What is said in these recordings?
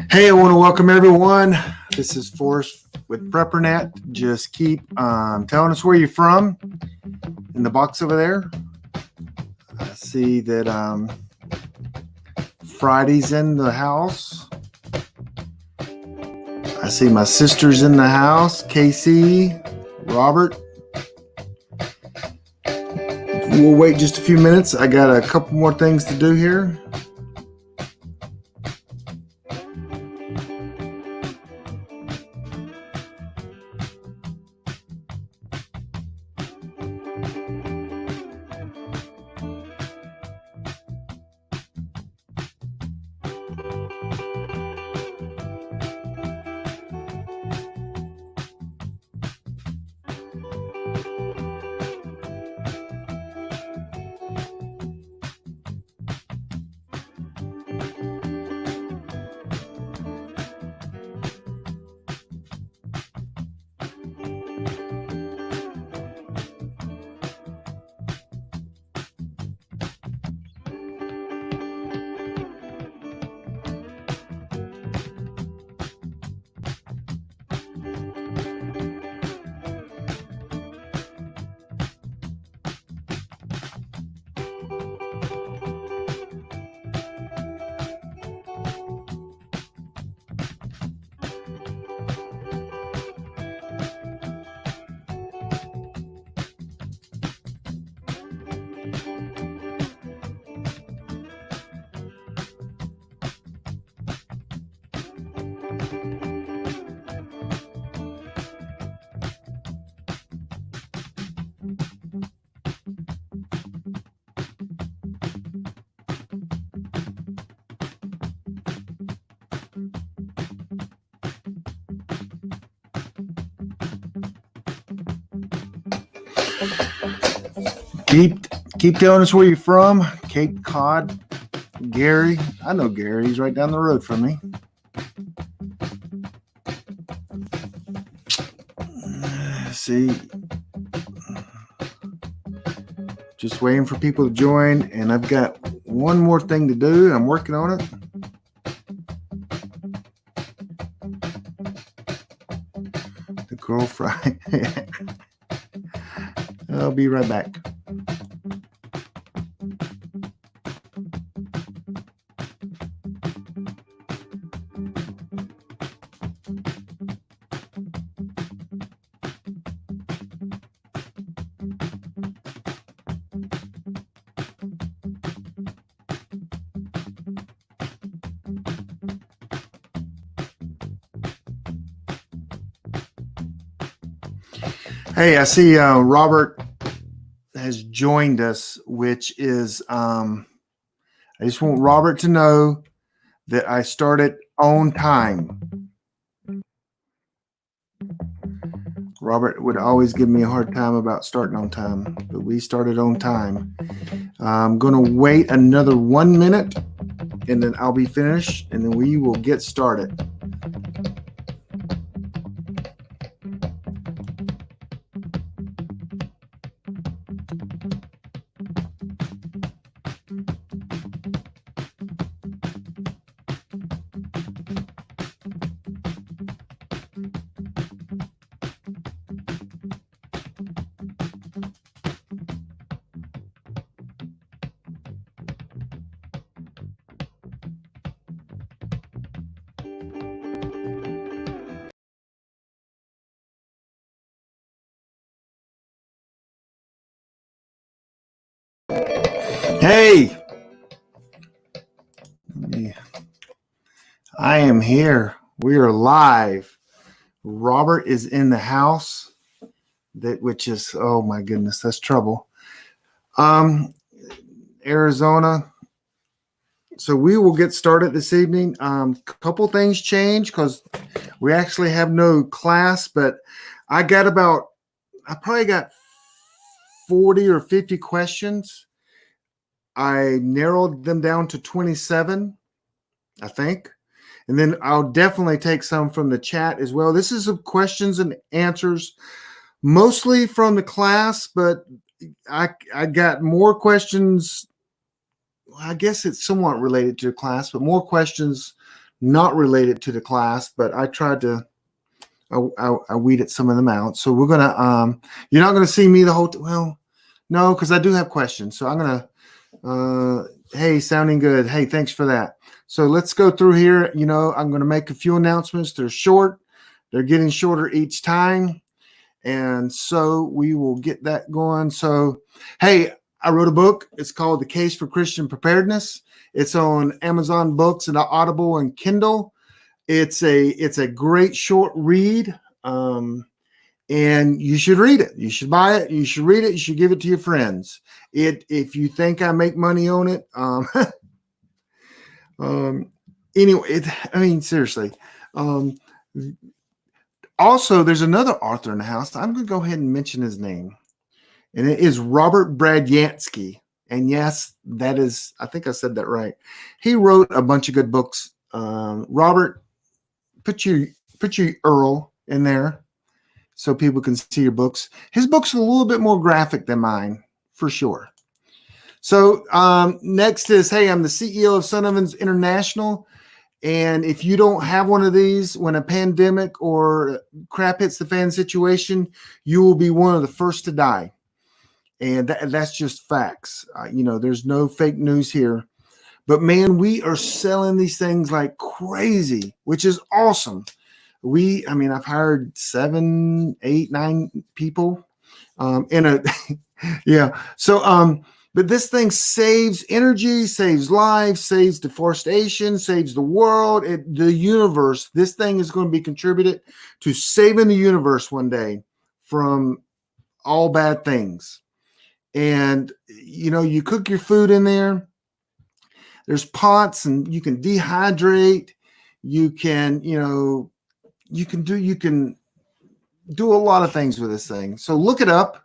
Hey, I want to welcome everyone. This is Forrest with Preparedness. Just keep telling us where you're from in the box over there. I see that Friday's in the house. I see my sister's in the house, Casey, Robert. We'll wait just a few minutes. I got a couple more things to do here. Keep telling us where you're from. Cape Cod, Gary. I know Gary. He's right down the road from me. See, just waiting for people to join, and I've got one more thing to do. I'm working on it. The girl fry. I'll be right back. Hey, I see Robert has joined us, which is, I just want Robert to know that I started on time. Robert would always give me a hard time about starting on time, but we started on time. I'm going to wait another 1 minute and then I'll be finished and then we will get started. Hey, I am here. We are live. Robert is in the house, which is, oh my goodness, that's trouble. Arizona. So we will get started this evening. Couple things change because we actually have no class, but I probably got 40 or 50 questions. I narrowed them down to 27, I think. And then I'll definitely take some from the chat as well. This is some questions and answers, mostly from the class, but I got more questions. I guess it's somewhat related to the class, but more questions not related to the class. But I tried to, I weeded some of them out. So we're gonna, you're not gonna see me the whole. Well, no, because I do have questions. So I'm gonna. Hey, sounding good. Hey, thanks for that. So let's go through here. You know, I'm going to make a few announcements. They're short. They're getting shorter each time. And so we will get that going. So, hey, I wrote a book. It's called The Case for Christian Preparedness. It's on Amazon Books and Audible and Kindle. It's a great short read. And you should read it. You should buy it. You should read it. You should give it to your friends. If you think I make money on it, anyway, I mean, seriously. Also, there's another author in the house. I'm going to go ahead and mention his name, and it is Robert Bradyansky. And yes, that is, I think I said that right. He wrote a bunch of good books. Robert, put your URL in there so people can see your books. His books are a little bit more graphic than mine, for sure. So next is, hey, I'm the CEO of Son Ovens International. And if you don't have one of these, when a pandemic or crap hits the fan situation, you will be one of the first to die. And that's just facts. You know, there's no fake news here. But man, we are selling these things like crazy, which is awesome. I've hired 7, 8, 9 people yeah. So, but this thing saves energy, saves lives, saves deforestation, saves the world, the universe. This thing is going to be contributed to saving the universe one day from all bad things. And, you know, you cook your food in there. There's pots and you can dehydrate. You can, you can do a lot of things with this thing. So look it up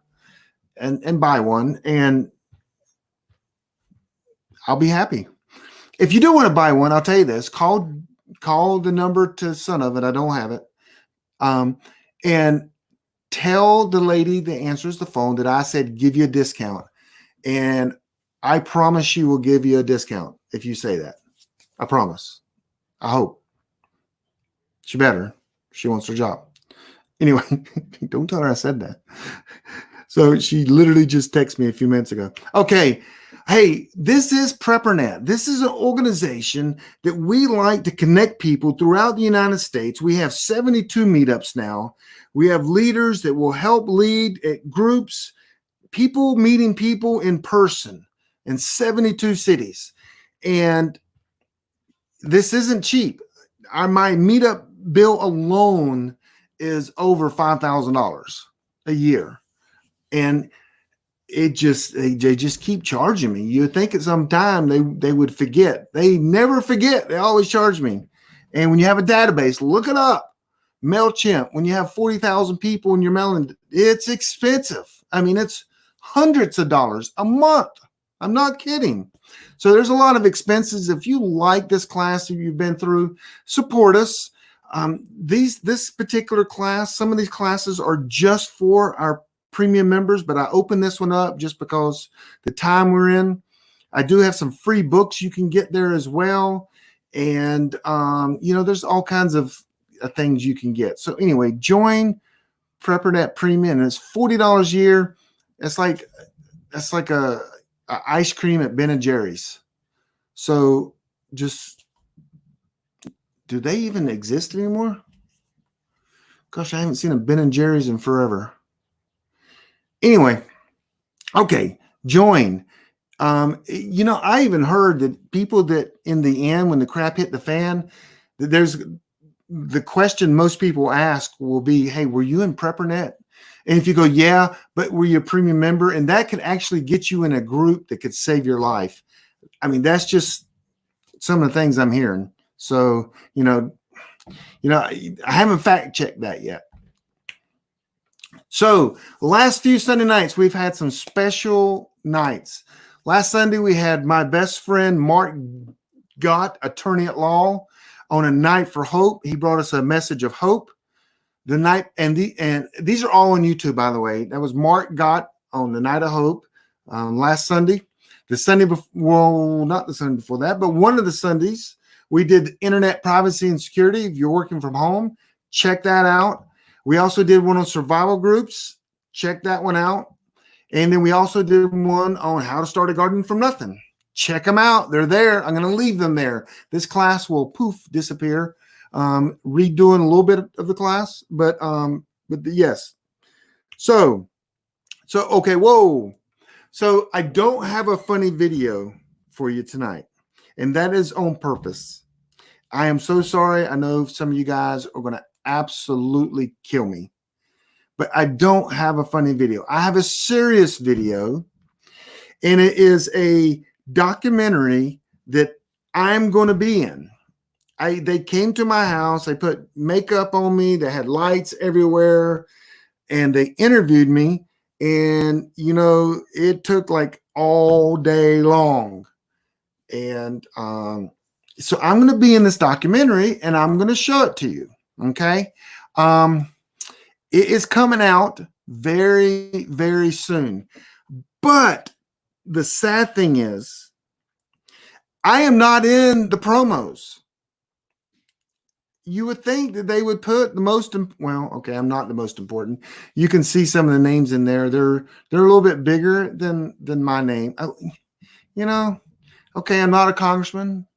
and buy one, and I'll be happy. If you do want to buy one, I'll tell you this: call the number to Son of It. I don't have it, and tell the lady that answers the phone that I said give you a discount, and I promise she will give you a discount if you say that. I promise. I hope. She better. She wants her job. Anyway, don't tell her I said that. So she literally just texted me a few minutes ago. Okay. Hey, this is Preparedness. This is an organization that we like to connect people throughout the United States. We have 72 meetups now. We have leaders that will help lead groups, people meeting people in person in 72 cities. And this isn't cheap. My meetup bill alone is over $5,000 a year. And they just keep charging me. You'd think at some time they would forget. They never forget. They always charge me. And when you have a database, look it up. MailChimp, when you have 40,000 people in your mailing, it's expensive. I mean, it's hundreds of dollars a month. I'm not kidding. So there's a lot of expenses. If you like this class, if you've been through, support us. This particular class, some of these classes are just for our premium members, but I opened this one up just because the time we're in. I do have some free books you can get there as well. And, there's all kinds of things you can get. So anyway, join Preppernet Premium, and it's $40 a year. That's like a ice cream at Ben & Jerry's. So just, do they even exist anymore? Gosh, I haven't seen a Ben & Jerry's in forever. Anyway, okay, join. I even heard that people that in the end, when the crap hit the fan, that there's the question most people ask will be, hey, were you in Preppernet? And if you go, yeah, but were you a premium member? And that could actually get you in a group that could save your life. I mean, that's just some of the things I'm hearing. So, I haven't fact checked that yet. So last few Sunday nights, we've had some special nights. Last Sunday, we had my best friend, Mark Gott, attorney at law, on a night for hope. He brought us a message of hope. The night, and these are all on YouTube, by the way. That was Mark Gott on the Night of Hope last Sunday. The Sunday before, well, not the Sunday before that, but one of the Sundays, we did internet privacy and security. If you're working from home, check that out. We also did one on survival groups. Check that one out. And then we also did one on how to start a garden from nothing. Check them out. They're there. I'm going to leave them there. This class will disappear. Redoing a little bit of the class, but yes. So okay. Whoa. So I don't have a funny video for you tonight, and that is on purpose. I am so sorry. I know some of you guys are going to absolutely kill me, but I don't have a funny video. I have a serious video, and it is a documentary that I'm going to be in. They came to my house. They put makeup on me. They had lights everywhere, and they interviewed me. And, it took like all day long. And so I'm going to be in this documentary, and I'm going to show it to you. Okay. It is coming out very, very soon. But the sad thing is, I am not in the promos. You would think that they would put the most, well, okay, I'm not the most important. You can see some of the names in there. They're a little bit bigger than my name. Okay, I'm not a congressman.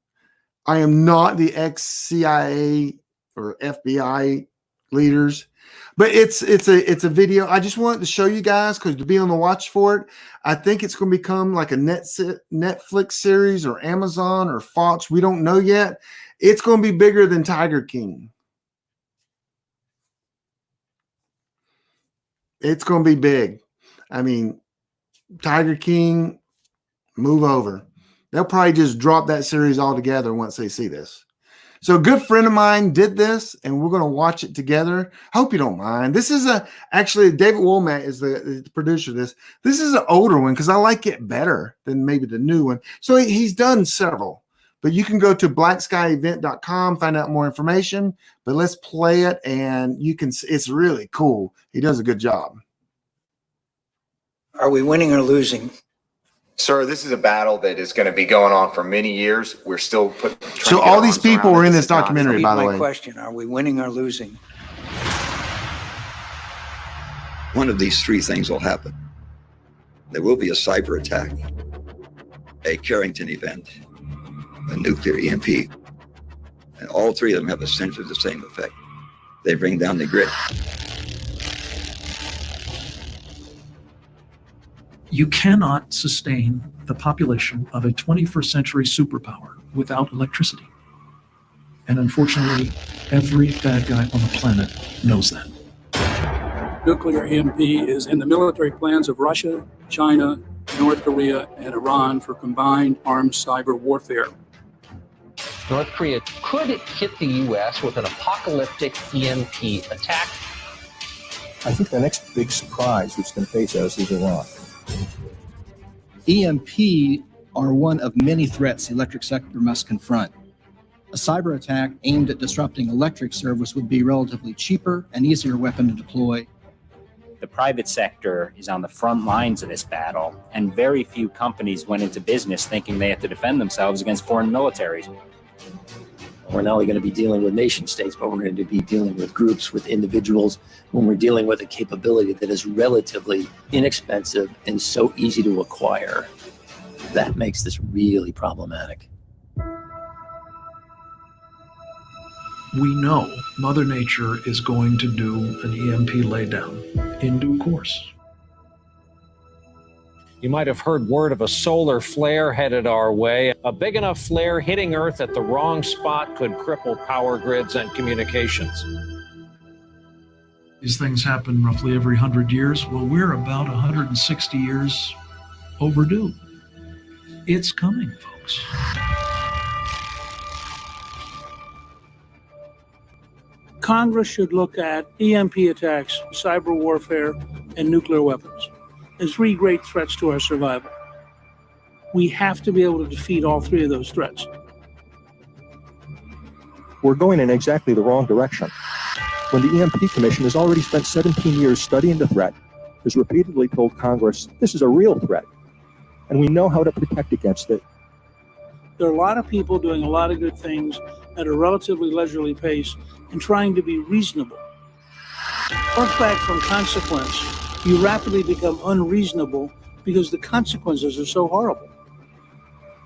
I am not the ex-CIA or FBI leaders, but it's a video. I just wanted to show you guys because to be on the watch for it. I think it's going to become like a Netflix series or Amazon or Fox. We don't know yet. It's going to be bigger than Tiger King. It's going to be big. I mean, Tiger King, move over. They'll probably just drop that series altogether once they see this. So a good friend of mine did this, and we're going to watch it together. Hope you don't mind. This is actually David Womack is the producer of this. This is an older one because I like it better than maybe the new one. So he's done several. But you can go to blackskyevent.com, find out more information. But let's play it, and you can. It's really cool. He does a good job. Are we winning or losing? Sir, this is a battle that is going to be going on for many years. We're still so all these people are in this documentary, by the way. My question: are we winning or losing? One of these three things will happen. There will be a cyber attack, a Carrington event, a nuclear EMP, and all three of them have essentially the same effect. They bring down the grid. You cannot sustain the population of a 21st century superpower without electricity. And unfortunately, every bad guy on the planet knows that. Nuclear EMP is in the military plans of Russia, China, North Korea, and Iran for combined armed cyber warfare. North Korea could hit the U.S. with an apocalyptic EMP attack. I think the next big surprise that's going to face us is Iran. EMP are one of many threats the electric sector must confront. A cyber attack aimed at disrupting electric service would be relatively cheaper and easier weapon to deploy. The private sector is on the front lines of this battle, and very few companies went into business thinking they had to defend themselves against foreign militaries. We're not only going to be dealing with nation states, but we're going to be dealing with groups, with individuals, when we're dealing with a capability that is relatively inexpensive and so easy to acquire. That makes this really problematic. We know Mother Nature is going to do an EMP laydown in due course. You might have heard word of a solar flare headed our way. A big enough flare hitting Earth at the wrong spot could cripple power grids and communications. These things happen roughly every 100 years. Well, we're about 160 years overdue. It's coming, folks. Congress should look at EMP attacks, cyber warfare, and nuclear weapons as three great threats to our survival. We have to be able to defeat all three of those threats. We're going in exactly the wrong direction. When the EMP Commission has already spent 17 years studying the threat, has repeatedly told Congress this is a real threat, and we know how to protect against it. There are a lot of people doing a lot of good things at a relatively leisurely pace and trying to be reasonable. Work back from consequence, you rapidly become unreasonable because the consequences are so horrible.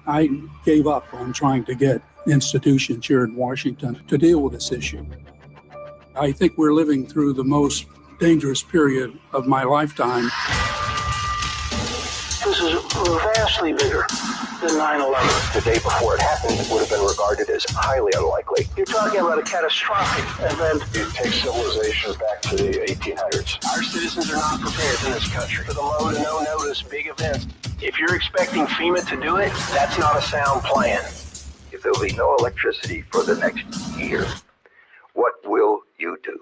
I gave up on trying to get institutions here in Washington to deal with this issue. I think we're living through the most dangerous period of my lifetime. This is vastly bigger than 9/11. The day before it happened would have been regarded as highly unlikely. You're talking about a catastrophic event. You take civilization back to the 1800s. Our citizens are not prepared in this country for the low to no notice big events. If you're expecting FEMA to do it, that's not a sound plan. If there will be no electricity for the next year, what will you do?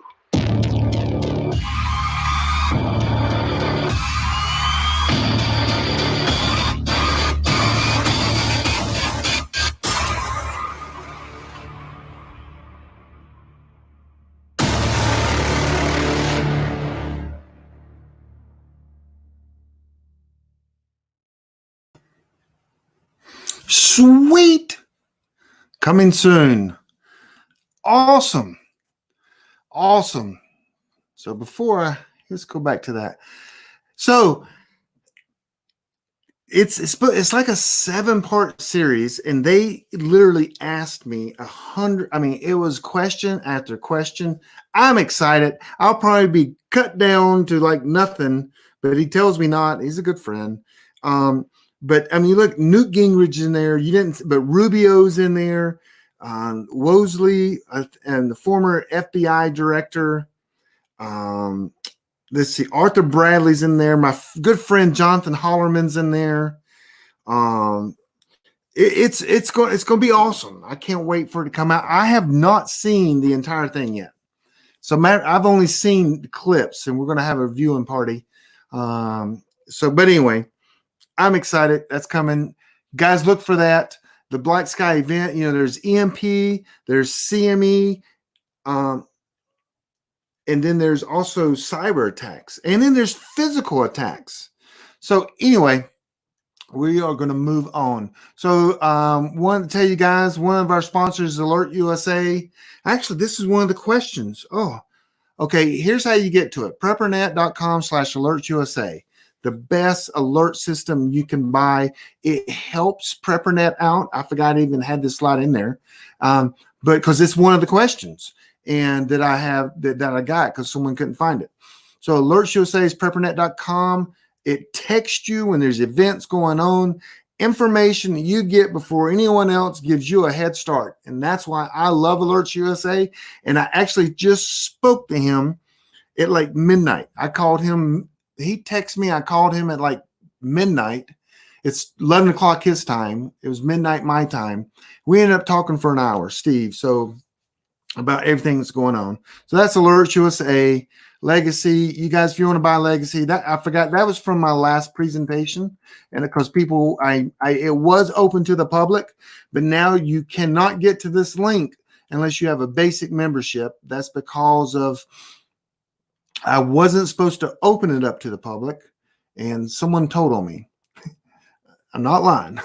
Sweet. Coming soon. Awesome. Awesome. So let's go back to that. So it's like a 7-part series, and they literally asked me 100. I mean, it was question after question. I'm excited. I'll probably be cut down to like nothing, but he tells me not. He's a good friend. But I mean, look, Newt Gingrich in there. But Rubio's in there. Wosley and the former FBI director. Let's see, Arthur Bradley's in there. My good friend Jonathan Hollerman's in there. It's going to be awesome. I can't wait for it to come out. I have not seen the entire thing yet, so I've only seen clips, and we're going to have a viewing party. But anyway, I'm excited. That's coming, guys. Look for that. The Black Sky event. You know, there's EMP, there's CME. And then there's also cyber attacks. And then there's physical attacks. So anyway, we are going to move on. So wanted to tell you guys, one of our sponsors is Alert USA. Actually, this is one of the questions. Oh, okay. Here's how you get to it. Preppernet.com/alertsusa. The best alert system you can buy. It helps Preppernet out. I forgot I even had this slide in there. But because it's one of the questions. And that I have that I got because someone couldn't find it. So Alerts USA is preppernet.com. It texts you when there's events going on, information that you get before anyone else gives you a head start. And that's why I love Alerts USA. And I actually just spoke to him at like midnight. I called him. He texted me. I called him at like midnight. It's 11 o'clock his time. It was midnight my time. We ended up talking for an hour, Steve. So about everything that's going on. So that's Alert USA Legacy. You guys, if you want to buy Legacy, that I forgot that was from my last presentation, and because people, it was open to the public, but now you cannot get to this link unless you have a basic membership. That's because of I wasn't supposed to open it up to the public, and someone told on me. I'm not lying.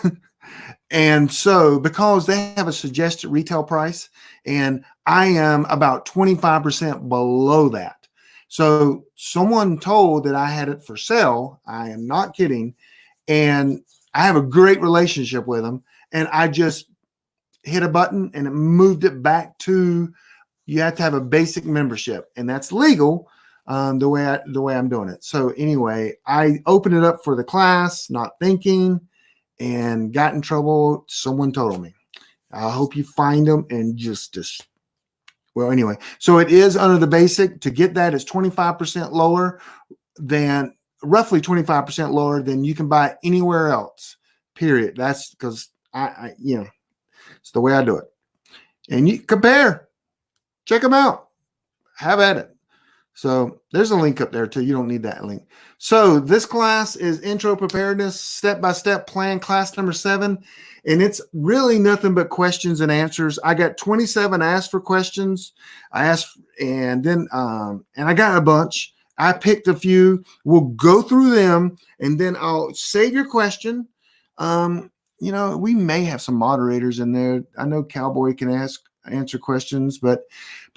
And so because they have a suggested retail price, and I am about 25% below that. So someone told that I had it for sale. I am not kidding. And I have a great relationship with them. And I just hit a button and it moved it back to, you have to have a basic membership, and that's legal the way I'm doing it. So anyway, I opened it up for the class, not thinking, and got in trouble. Someone told me. I hope you find them and just well, anyway. So it is under the basic. To get that is 25% lower than, roughly 25% lower than you can buy anywhere else. Period. That's because I it's the way I do it. And you compare, check them out, have at it. So there's a link up there too. You don't need that link. So this class is Intro Preparedness, Step-by-Step Plan, class number 7. And it's really nothing but questions and answers. I got 27 asked for questions. I asked, and then, and I got a bunch. I picked a few. We'll go through them, and then I'll save your question. We may have some moderators in there. I know Cowboy can answer questions, but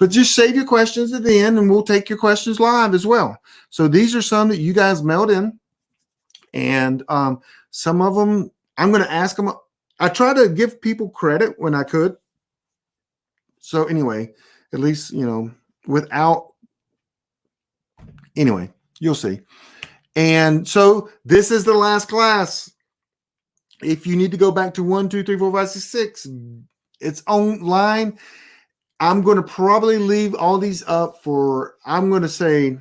just save your questions at the end, and we'll take your questions live as well. So these are some that you guys mailed in, and some of them I'm going to ask them. I try to give people credit when I could. So anyway, at least, without, anyway, you'll see. And so this is the last class. If you need to go back to 1, 2, 3, 4, 5, 6, 6, it's online. I'm going to probably leave all these up for, I'm going to say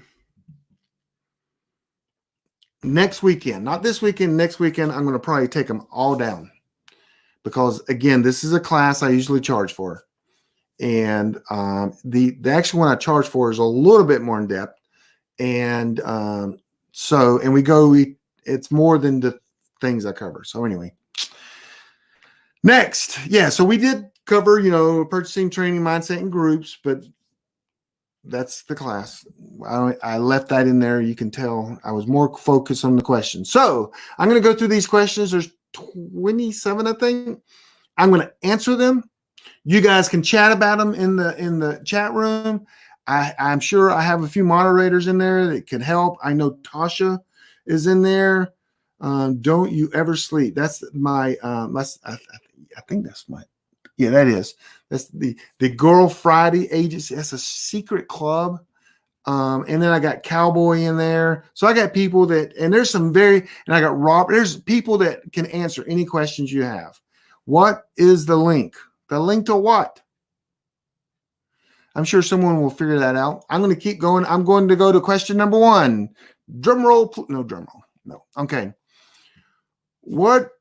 next weekend, not this weekend, next weekend. I'm going to probably take them all down because, again, this is a class I usually charge for. And the actual one I charge for is a little bit more in depth. And it's more than the things I cover. So anyway, next. Yeah. So we did cover, purchasing, training, mindset, and groups, but that's the class. I left that in there. You can tell I was more focused on the questions. So I'm going to go through these questions. There's 27, I think. I'm going to answer them. You guys can chat about them in the chat room. I'm sure I have a few moderators in there that can help. I know Tasha is in there. Don't you ever sleep. That's my, I think that's my, yeah, that is. That's the Girl Friday Agency. That's a secret club. And then I got Cowboy in there. So I got people that, and there's some and I got Rob. There's people that can answer any questions you have. What is the link? The link to what? I'm sure someone will figure that out. I'm going to keep going. I'm going to go to question number 1. Drum roll. No drum roll. No. Okay. What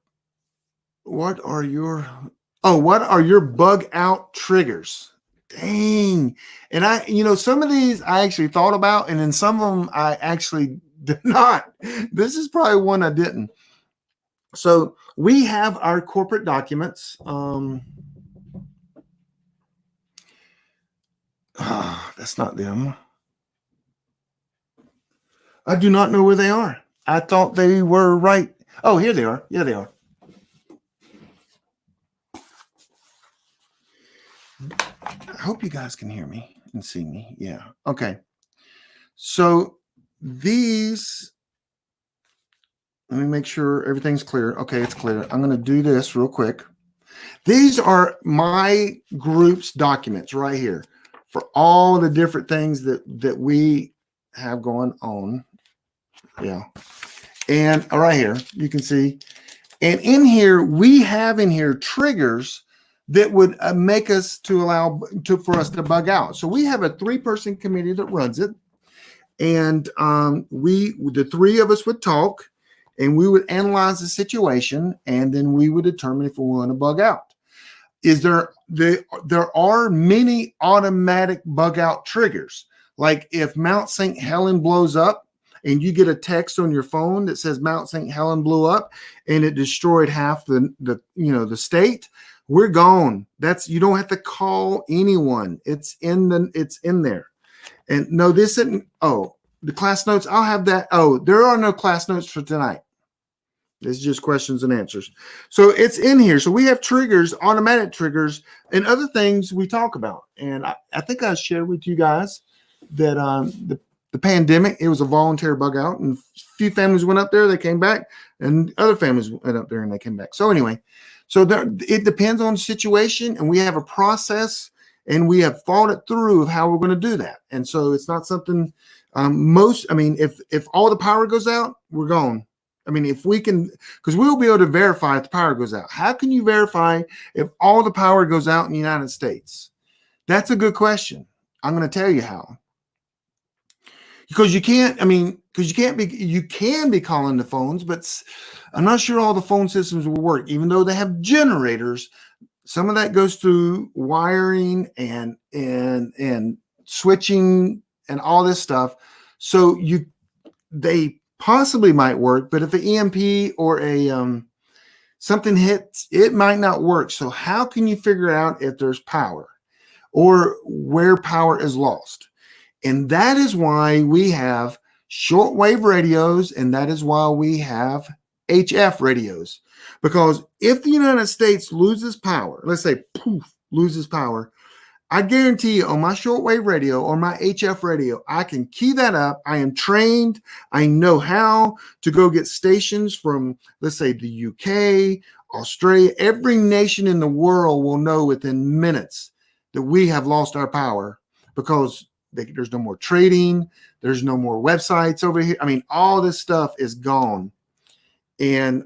are your bug out triggers? Dang. And some of these I actually thought about, and then some of them I actually did not. This is probably one I didn't. So we have our corporate documents. That's not them. I do not know where they are. I thought they were right. Oh, here they are. Yeah, they are. I hope you guys can hear me and see me. Yeah. Okay. So these, let me make sure everything's clear. Okay, it's clear. I'm going to do this real quick. These are my group's documents right here for all the different things that we have going on. Yeah. And right here, you can see. And in here, we have in here triggers that would make us for us to bug out. So we have a 3-person committee that runs it. And the 3 of us would talk. and we would analyze the situation, and then we would determine if we want to bug out. There are many automatic bug out triggers. Like if Mount St. Helen blows up and you get a text on your phone that says Mount St. Helen blew up and it destroyed half the state, we're gone. You don't have to call anyone. It's in there. And no, this isn't. Oh, the class notes. I'll have that. Oh, there are no class notes for tonight. This is just questions and answers. So it's in here. So we have triggers, automatic triggers, and other things we talk about. And I think I shared with you guys that the pandemic, it was a voluntary bug out, and a few families went up there, they came back, and other families went up there and they came back. So anyway, it depends on the situation, and we have a process, and we have thought it through of how we're going to do that. And so it's not something if all the power goes out, we're gone. I mean, if we can, because we'll be able to verify if the power goes out. How can you verify if all the power goes out in the United States? That's a good question. I'm going to tell you how. Because you can be calling the phones, but I'm not sure all the phone systems will work, even though they have generators. Some of that goes through wiring and switching and all this stuff. So they possibly might work, but if an EMP or something hits, it might not work. So how can you figure out if there's power or where power is lost? And that is why we have shortwave radios, and that is why we have HF radios. Because if the United States loses power, let's say poof, loses power, I guarantee you on my shortwave radio or my HF radio, I can key that up. I am trained. I know how to go get stations from, let's say, the UK, Australia. Every nation in the world will know within minutes that we have lost our power because there's no more trading. There's no more websites over here. I mean, all this stuff is gone. And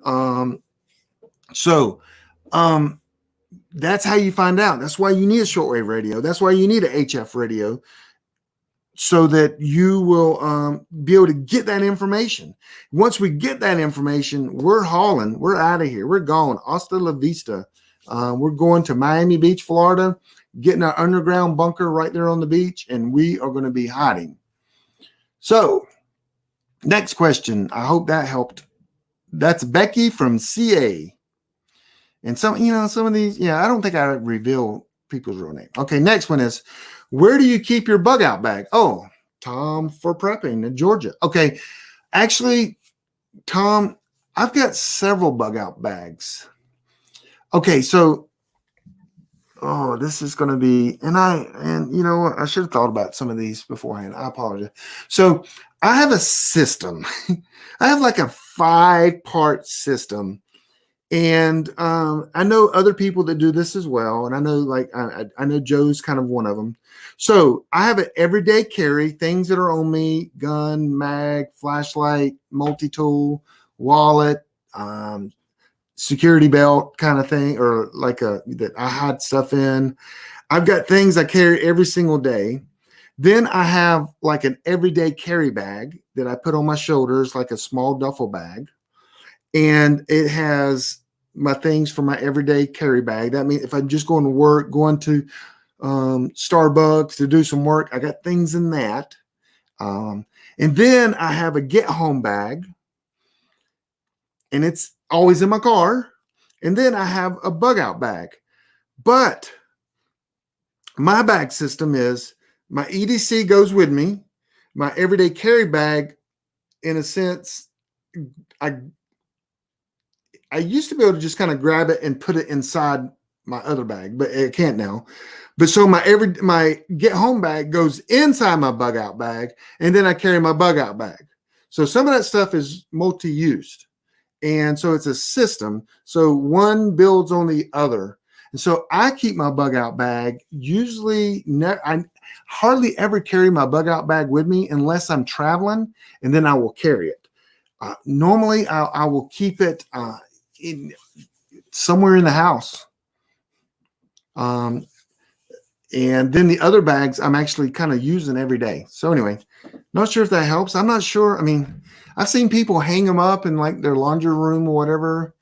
that's how you find out. That's why you need a shortwave radio. That's why you need an HF radio, so that you will be able to get that information. Once we get that information, we're hauling. We're out of here. We're going. Hasta la vista. We're going to Miami Beach, Florida, getting our underground bunker right there on the beach, and we are going to be hiding. So, next question. I hope that helped. That's Becky from CA. And some of these, I don't think I reveal people's real name. Okay, next one is, where do you keep your bug out bag? Oh, Tom for prepping in Georgia. Okay, actually, Tom, I've got several bug out bags. Okay, so, this is going to be, and you know what? I should have thought about some of these beforehand. I apologize. So I have a system. I have like a 5-part system. And I know other people that do this as well. And I know I know Joe's kind of one of them. So I have an everyday carry, things that are on me: gun, mag, flashlight, multi-tool, wallet, security belt kind of thing, or that I hide stuff in. I've got things I carry every single day. Then I have like an everyday carry bag that I put on my shoulders, like a small duffel bag. And it has my things for my everyday carry bag. That means if I'm just going to work, going to Starbucks to do some work, I got things in that. And then I have a get home bag, and it's always in my car. And then I have a bug out bag. But my bag system is my EDC goes with me. My everyday carry bag, in a sense, I used to be able to just kind of grab it and put it inside my other bag, but I can't now. But so my get home bag goes inside my bug out bag, and then I carry my bug out bag. So some of that stuff is multi-used, and so it's a system. So one builds on the other, and so I keep my bug out bag. Usually, I hardly ever carry my bug out bag with me unless I'm traveling, and then I will carry it. Normally, I will keep it somewhere in the house. And then the other bags I'm actually kind of using every day. So anyway, Not sure if that helps. I'm not sure. I mean, I've seen people hang them up in like their laundry room or whatever.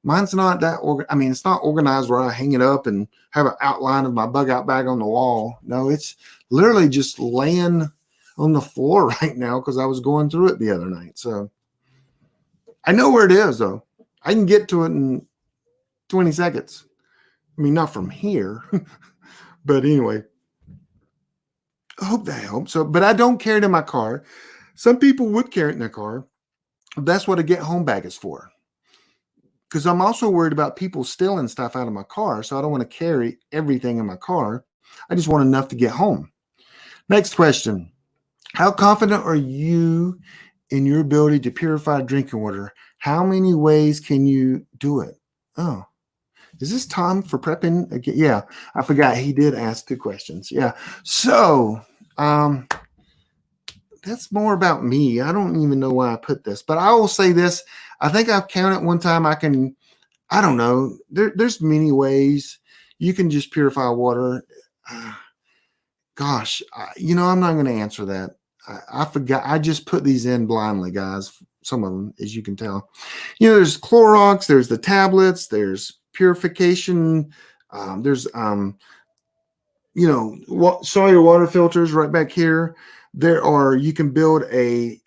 Mine's not that. I mean, it's not organized where I hang it up and have an outline of my bug out bag on the wall. No, it's literally just laying on the floor right now because I was going through it the other night. So I know where it is, though. I can get to it in 20 seconds. I mean, not from here, but anyway. I hope that helps. So, but I don't carry it in my car. Some people would carry it in their car. That's what a get home bag is for. Because I'm also worried about people stealing stuff out of my car. So I don't want to carry everything in my car. I just want enough to get home. Next question. How confident are you in your ability to purify drinking water? How many ways can you do it? Oh, is this Tom for prepping again? Yeah, I forgot he did ask 2 questions. Yeah. So that's more about me. I don't even know why I put this, but I will say this. I think I've counted one time. I don't know. There's many ways you can just purify water. Gosh, I'm not going to answer that. I forgot. I just put these in blindly, guys. Some of them, as you can tell. There's Clorox. There's the tablets. There's purification. There's cellular water filters right back here. You can build a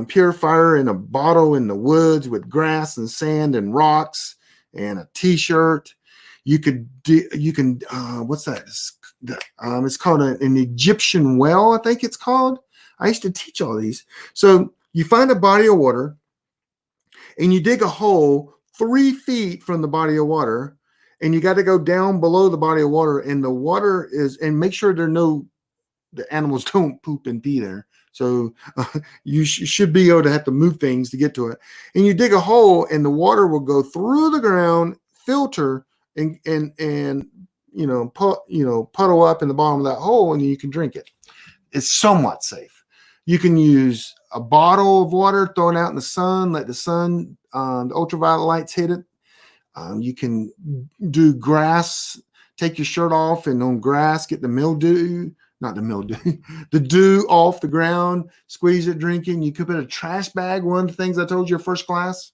purifier in a bottle in the woods with grass and sand and rocks and a t-shirt. You can what's that? It's called an Egyptian well, I think it's called. I used to teach all these. So you find a body of water and you dig a hole 3 feet from the body of water, and you got to go down below the body of water, and the water and make sure the animals don't poop and pee there. So you should be able to have to move things to get to it. And you dig a hole, and the water will go through the ground, filter, and puddle up in the bottom of that hole, and you can drink it. It's somewhat safe. You can use a bottle of water, throw it out in the sun, let the sun, the ultraviolet lights hit it. You can do grass, take your shirt off, and on grass, get the the dew off the ground, squeeze it, drinking. You could put a trash bag. One of the things I told you, first class.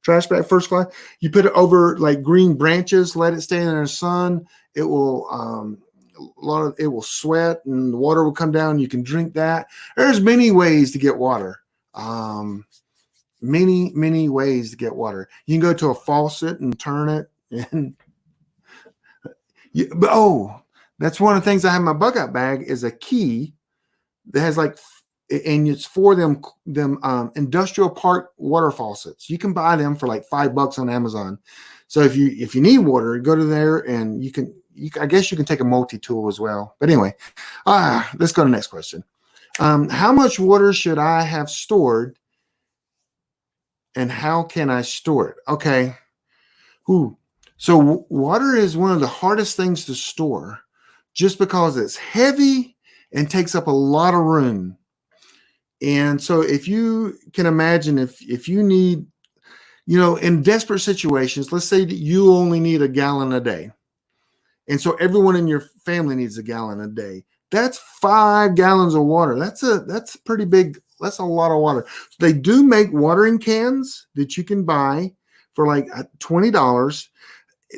You put it over like green branches, let it stay in the sun. It will, it will sweat and the water will come down. You can drink that. There's many ways to get water. Many ways to get water. You can go to a faucet and turn it. And that's one of the things I have in my bug out bag is a key that has and it's for them industrial park water faucets. You can buy them for like $5 on Amazon. So if you need water, go to there and I guess you can take a multi-tool as well. But anyway, let's go to the next question. How much water should I have stored and how can I store it? Okay. So water is one of the hardest things to store just because it's heavy and takes up a lot of room. And so if you can imagine, if you need, in desperate situations, let's say that you only need a gallon a day. And so everyone in your family needs a gallon a day. That's 5 gallons of water. That's pretty big. That's a lot of water. So they do make watering cans that you can buy for like $20.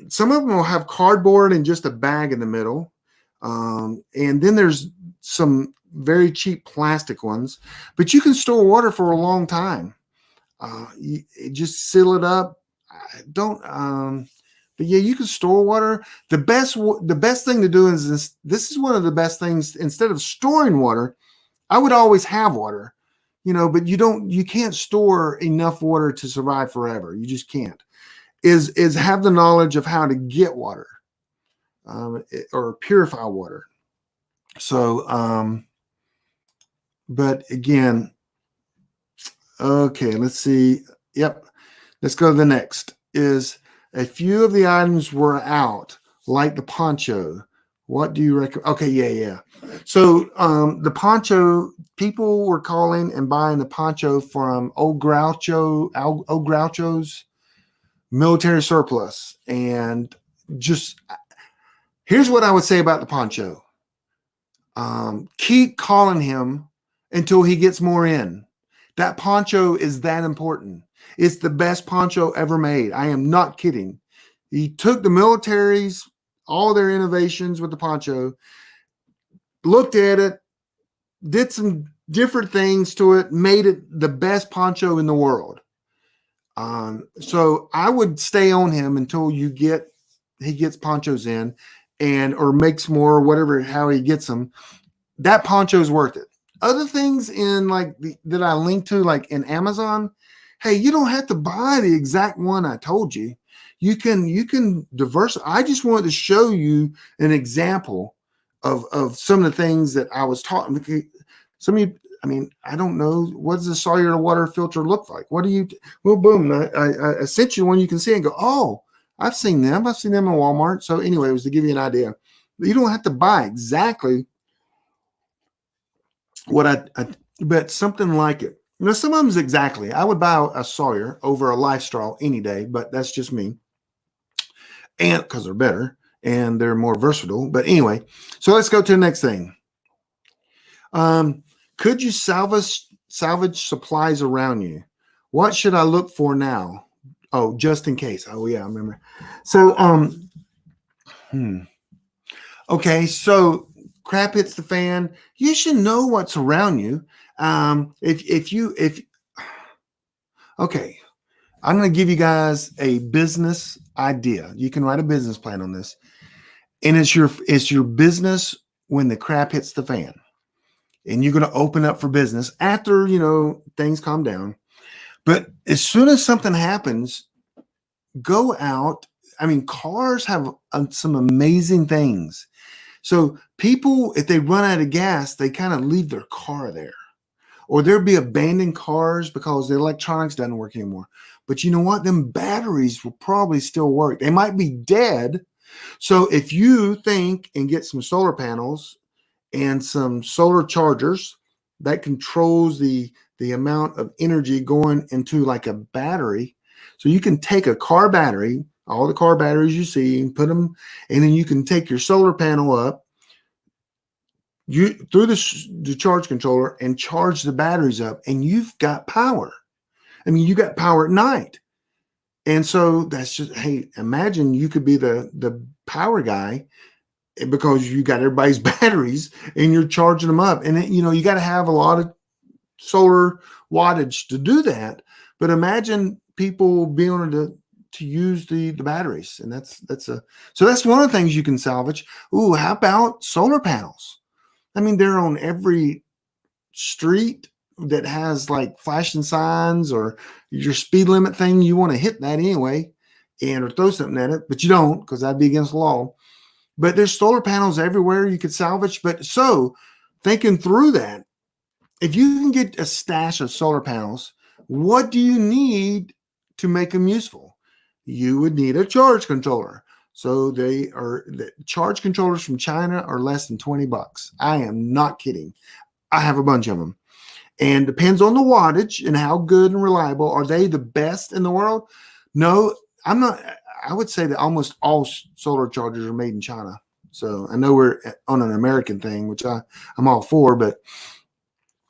Some of them will have cardboard and just a bag in the middle. And then there's some very cheap plastic ones, but you can store water for a long time. You just seal it up. But yeah, you can store water. The best thing to do is this is one of the best things. Instead of storing water, I would always have water, but you can't store enough water to survive forever. You just can't. Is have the knowledge of how to get water, or purify water. So, but again, okay, let's see. Yep. Let's go to the next. Is a few of the items were out, like the poncho. What do you recommend? Okay, yeah. So the poncho, people were calling and buying the poncho from Old Groucho's military surplus. And just here's what I would say about the poncho. Keep calling him until he gets more in. That poncho is that important. It's the best poncho ever made. I am not kidding. He took the military's, all their innovations with the poncho, looked at it, did some different things to it, made it the best poncho in the world. So I would stay on him until he gets ponchos in or makes more, whatever, how he gets them. That poncho is worth it. Other things in that I link to, like in Amazon, hey, you don't have to buy the exact one I told you. You can diversify. I just wanted to show you an example of some of the things that I was taught. Some of you, I mean, I don't know, what does a cellular water filter look like? What do you? Well, boom, I sent you one you can see and go, oh, I've seen them. I've seen them in Walmart. So anyway, it was to give you an idea. You don't have to buy exactly what but something like it. Some of them is exactly. I would buy a Sawyer over a Life Straw any day, but that's just me. And because they're better and they're more versatile. But anyway, so let's go to the next thing. Could you salvage supplies around you? What should I look for now? Oh, just in case. Oh yeah, I remember. So okay, so crap hits the fan. You should know what's around you. Okay, I'm going to give you guys a business idea. You can write a business plan on this, and it's your business when the crap hits the fan, and you're going to open up for business after things calm down. But as soon as something happens, go out. I mean, cars have some amazing things. So people, if they run out of gas, they kind of leave their car there. Or there'd be abandoned cars because the electronics doesn't work anymore. But you know what? Them batteries will probably still work. They might be dead. So if you think and get some solar panels and some solar chargers that controls the amount of energy going into like a battery. So you can take a car battery, all the car batteries you see, and put them, and then you can take your solar panel up through the charge controller and charge the batteries up, and you've got power. I mean, you got power at night. And so that's just, hey, imagine you could be the power guy because you got everybody's batteries and you're charging them up. And you got to have a lot of solar wattage to do that. But imagine people being able to use the batteries. And so that's one of the things you can salvage. Ooh, how about solar panels? I mean, they're on every street that has like flashing signs or your speed limit thing. You want to hit that anyway or throw something at it, but you don't because that'd be against the law. But there's solar panels everywhere you could salvage. But so thinking through that, if you can get a stash of solar panels, what do you need to make them useful? You would need a charge controller. So the charge controllers from China are less than $20. I am not kidding. I have a bunch of them. And depends on the wattage and how good and reliable. Are they the best in the world? No, I'm not. I would say that almost all solar chargers are made in China. So I know we're on an American thing, which I'm all for, but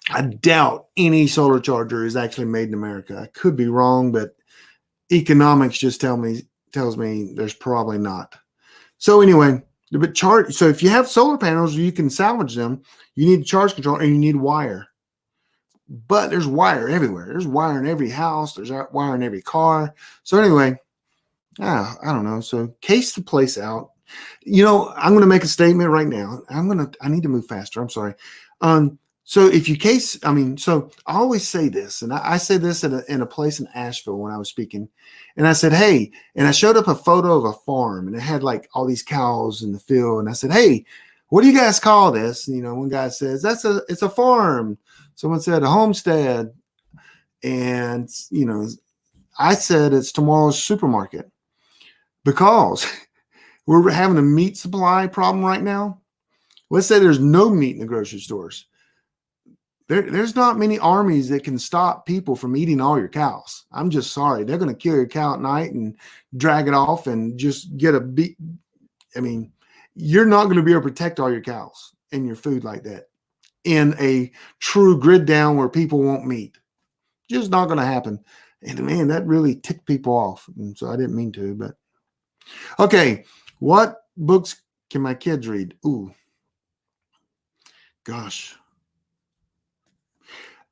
I doubt any solar charger is actually made in America. I could be wrong, but economics just tells me there's probably not. So anyway, so if you have solar panels, you can salvage them. You need charge control and you need wire. But there's wire everywhere. There's wire in every house. There's wire in every car. So anyway, I don't know. So case the place out. I'm going to make a statement right now. I need to move faster. I'm sorry. So if you so I always say this, and I say this in a place in Asheville when I was speaking, and I said, hey, and I showed up a photo of a farm and it had like all these cows in the field. And I said, hey, what do you guys call this? One guy says, it's a farm. Someone said a homestead. And, I said, it's tomorrow's supermarket because we're having a meat supply problem right now. Let's say there's no meat in the grocery stores. There's not many armies that can stop people from eating all your cows. I'm just sorry. They're going to kill your cow at night and drag it off and just get a beat. I mean, you're not going to be able to protect all your cows and your food like that. in a true grid down where people won't meet. Just not going to happen. And man, that really ticked people off. And so I didn't mean to, but okay. What books can my kids read? Ooh, gosh.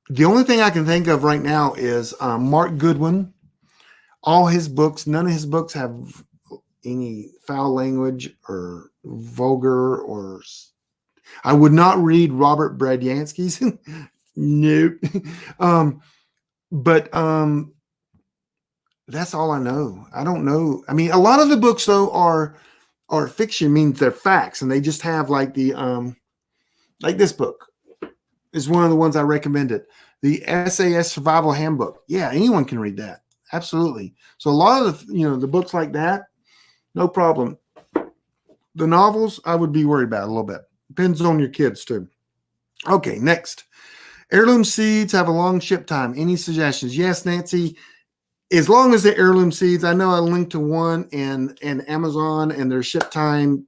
The only thing I can think of right now is Mark Goodwin. All his books, none of his books have any foul language or vulgar or. I would not read Robert Bradyansky's. Nope. But that's all I know. I don't know. I mean, a lot of the books though are fiction, means they're facts, and they just have like the like this book is one of the ones I recommended. The SAS Survival Handbook. Yeah, anyone can read that. Absolutely. So a lot of the the books like that, no problem. The novels I would be worried about a little bit. Depends on your kids too. Okay, next. Heirloom seeds have a long ship time. Any suggestions? Yes, Nancy. As long as the heirloom seeds, I know I linked to one in Amazon, and their ship time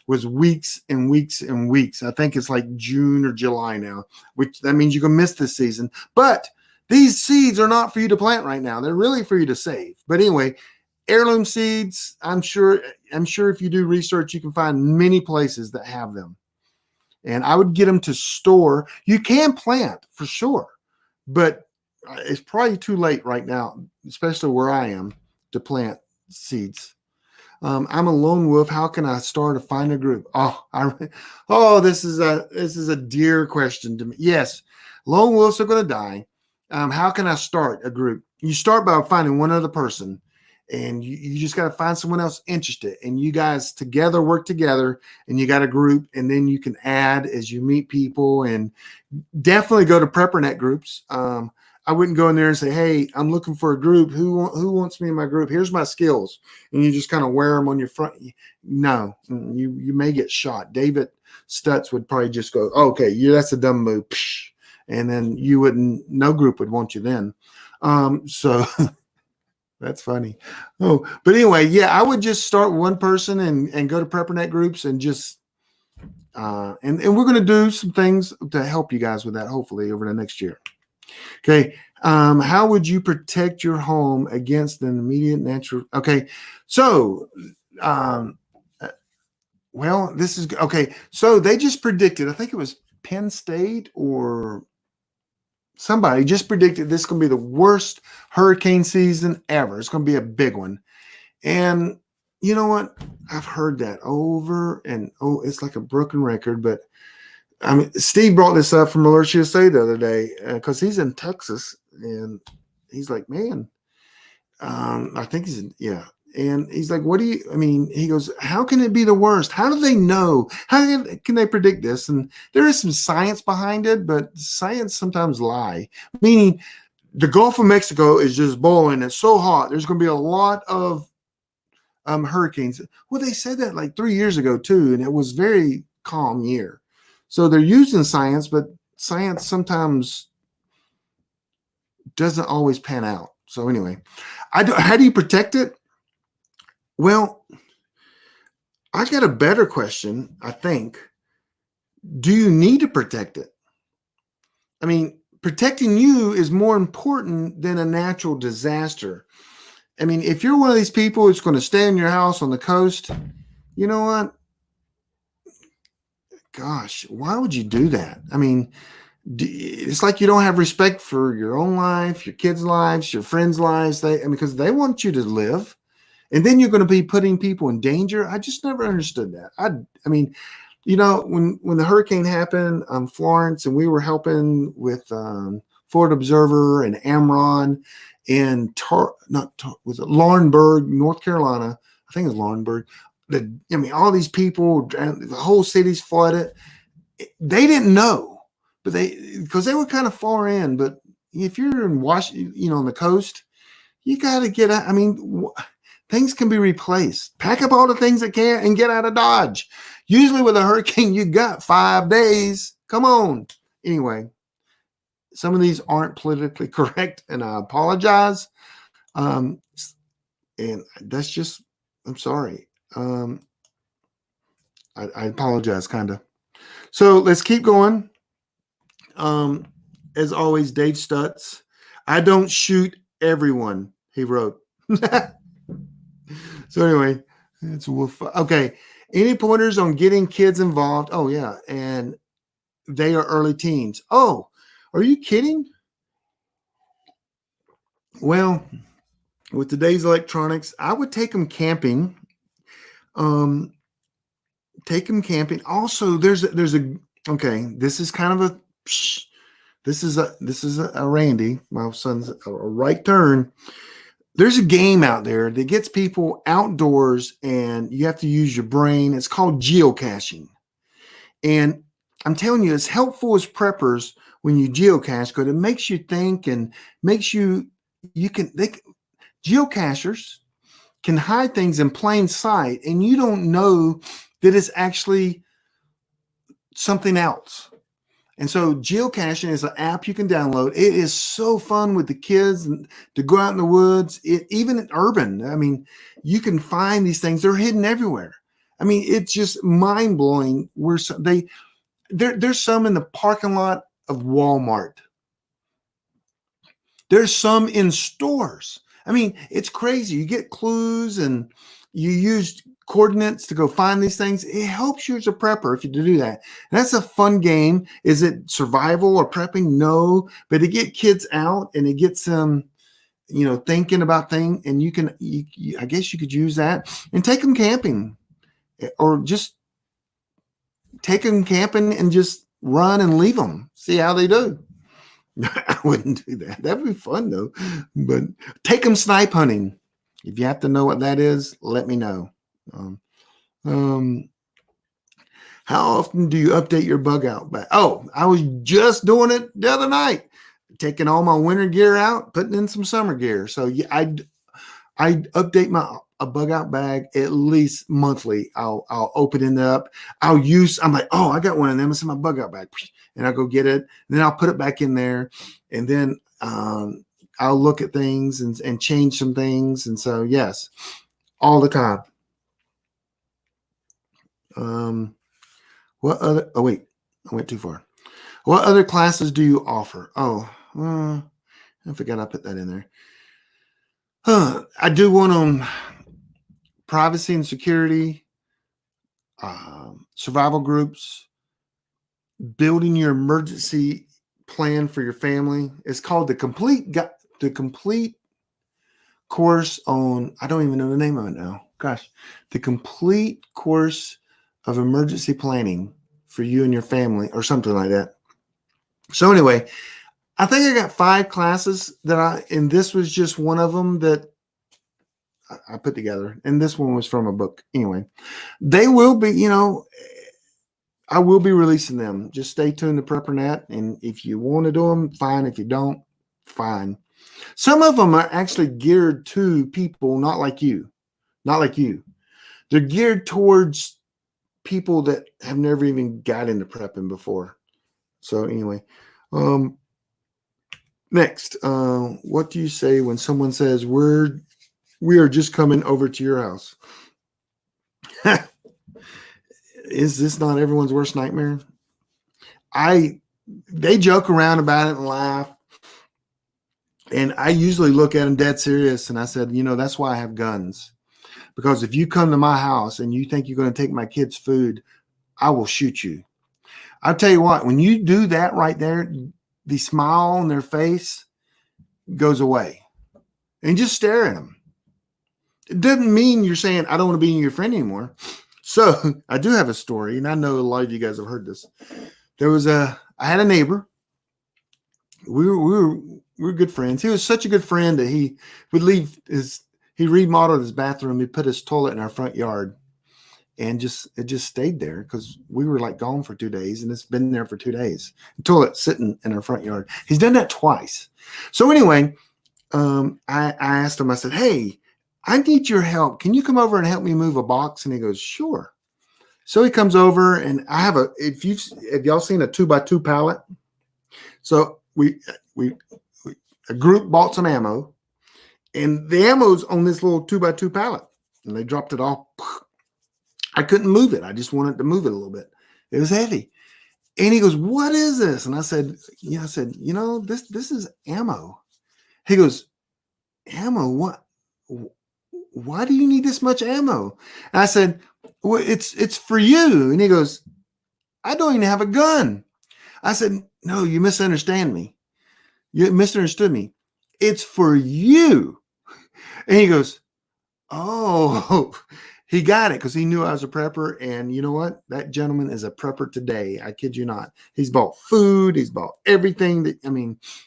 was weeks and weeks and weeks. I think it's like June or July now, which that means you can miss this season. But these seeds are not for you to plant right now. They're really for you to save. But anyway, heirloom seeds, I'm sure if you do research, you can find many places that have them. And I would get them to store. You can plant for sure, but it's probably too late right now, especially where I am, to plant seeds. I'm a lone wolf. How can I start a finder group? This is a dear question to me. Yes, lone wolves are going to die. How can I start a group? You start by finding one other person, and you just got to find someone else interested, and you guys together work together, and you got a group, and then you can add as you meet people, and definitely go to PrepperNet groups. I wouldn't go in there and say, hey, I'm looking for a group. Who wants me in my group? Here's my skills. And you just kind of wear them on your front. No, you may get shot. David Stutz would probably just go, okay, that's a dumb move. And then no group would want you then. So that's funny. But anyway, yeah, I would just start with one person and go to PrepperNet groups and just, and we're going to do some things to help you guys with that, hopefully over the next year. Okay. How would you protect your home against an immediate natural? Okay. So, this is okay. So they just predicted, I think it was Penn State or somebody just predicted this is going to be the worst hurricane season ever. It's going to be a big one. And you know what? I've heard that over and it's like a broken record, but I mean, Steve brought this up from Alert USA the other day because he's in Texas, and he's like, man, I think he's and he's like, what do you? I mean, he goes, how can it be the worst? How do they know? How can they predict this? And there is some science behind it, but science sometimes lie. Meaning, the Gulf of Mexico is just boiling. It's so hot. There's going to be a lot of hurricanes. Well, they said that like 3 years ago too, and it was very calm year. So they're using science, but science sometimes doesn't always pan out. So anyway, how do you protect it? Well, I got a better question, I think. Do you need to protect it? I mean, protecting you is more important than a natural disaster. I mean, if you're one of these people who's going to stay in your house on the coast, you know what? Gosh, why would you do that? I mean, it's like you don't have respect for your own life, your kids' lives, your friends' lives. Because they want you to live, and then you're going to be putting people in danger. I just never understood that. I mean, when the hurricane happened, Florence, and we were helping with Florida Observer and Amron and was it Laurinburg, North Carolina? I think it was Laurinburg. All these people, the whole city's flooded. They didn't know, but because they were kind of far in. But if you're in Washington, on the coast, you got to get out. I mean, things can be replaced. Pack up all the things that can and get out of Dodge. Usually with a hurricane, you got 5 days. Come on. Anyway, some of these aren't politically correct, and I apologize. And that's just, I'm sorry. I apologize, kind of. So let's keep going. As always, Dave Stutz. I don't shoot everyone, he wrote. So anyway, it's wolf. Okay. Any pointers on getting kids involved? Oh yeah. And they are early teens. Oh, are you kidding? Well, with today's electronics, I would take them camping. Take them camping. Also, there's a okay. This is kind of a this is a Randy, my son's a right turn. There's a game out there that gets people outdoors, and you have to use your brain. It's called geocaching, and I'm telling you, it's helpful as preppers when you geocache because it makes you think and makes you geocachers can hide things in plain sight, and you don't know that it's actually something else. And so geocaching is an app you can download. It is so fun with the kids to go out in the woods, even in urban. I mean, you can find these things. They're hidden everywhere. I mean, it's just mind blowing. There's some in the parking lot of Walmart. There's some in stores. I mean, it's crazy. You get clues and you use coordinates to go find these things. It helps you as a prepper if you do that. And that's a fun game. Is it survival or prepping? No, but to get kids out and it gets them, thinking about things. And I guess you could use that and take them camping, or just take them camping and just run and leave them. See how they do. I wouldn't do that. That'd be fun though. But take them snipe hunting. If you have to know what that is, let me know. How often do you update your bug out bag? Oh, I was just doing it the other night, taking all my winter gear out, putting in some summer gear. So yeah, I update a bug out bag at least monthly. I'll open it up. I'm like, oh, I got one of them. It's in my bug out bag, and I'll go get it. And then I'll put it back in there, and then I'll look at things and change some things. And so yes, all the time. What other? Oh wait, I went too far. What other classes do you offer? Oh, I forgot I put that in there. I do one on privacy and security, survival groups, building your emergency plan for your family. It's called the complete course on. I don't even know the name of it now. Gosh, the complete course of emergency planning for you and your family, or something like that. So anyway, I think I got 5 classes and this was just one of them that I put together. And this one was from a book. Anyway, they will be, I will be releasing them. Just stay tuned to Preppernet. And if you want to do them, fine. If you don't, fine. Some of them are actually geared to people not like you. They're geared towards people that have never even got into prepping before. So anyway, next, what do you say when someone says we are just coming over to your house? Is this not everyone's worst nightmare? They joke around about it and laugh. And I usually look at them dead serious. And I said, that's why I have guns. Because if you come to my house and you think you're going to take my kids' food, I will shoot you. I'll tell you what, when you do that right there, the smile on their face goes away. And just stare at them. It doesn't mean you're saying, I don't want to be your friend anymore. So I do have a story, and I know a lot of you guys have heard this. I had a neighbor. We were good friends. He was such a good friend that he would he remodeled his bathroom. He put his toilet in our front yard, and it just stayed there because we were like gone for 2 days, and it's been there for 2 days. The toilet sitting in our front yard. He's done that twice. So anyway, I asked him, I said, hey, I need your help. Can you come over and help me move a box? And he goes, sure. So he comes over, and I have have y'all seen a 2x2 pallet? So a group bought some ammo, and the ammo's on this little 2x2 pallet, and they dropped it off. I couldn't move it. I just wanted to move it a little bit. It was heavy. And he goes, "What is this?" And I said, this is ammo." He goes, "Ammo? What? Why do you need this much ammo?" And I said, "Well, it's for you." And he goes, "I don't even have a gun." I said, "No, you misunderstand me. You misunderstood me. It's for you." And he goes, "Oh," he got it because he knew I was a prepper. And you know what? That gentleman is a prepper today. I kid you not. He's bought food. He's bought everything that,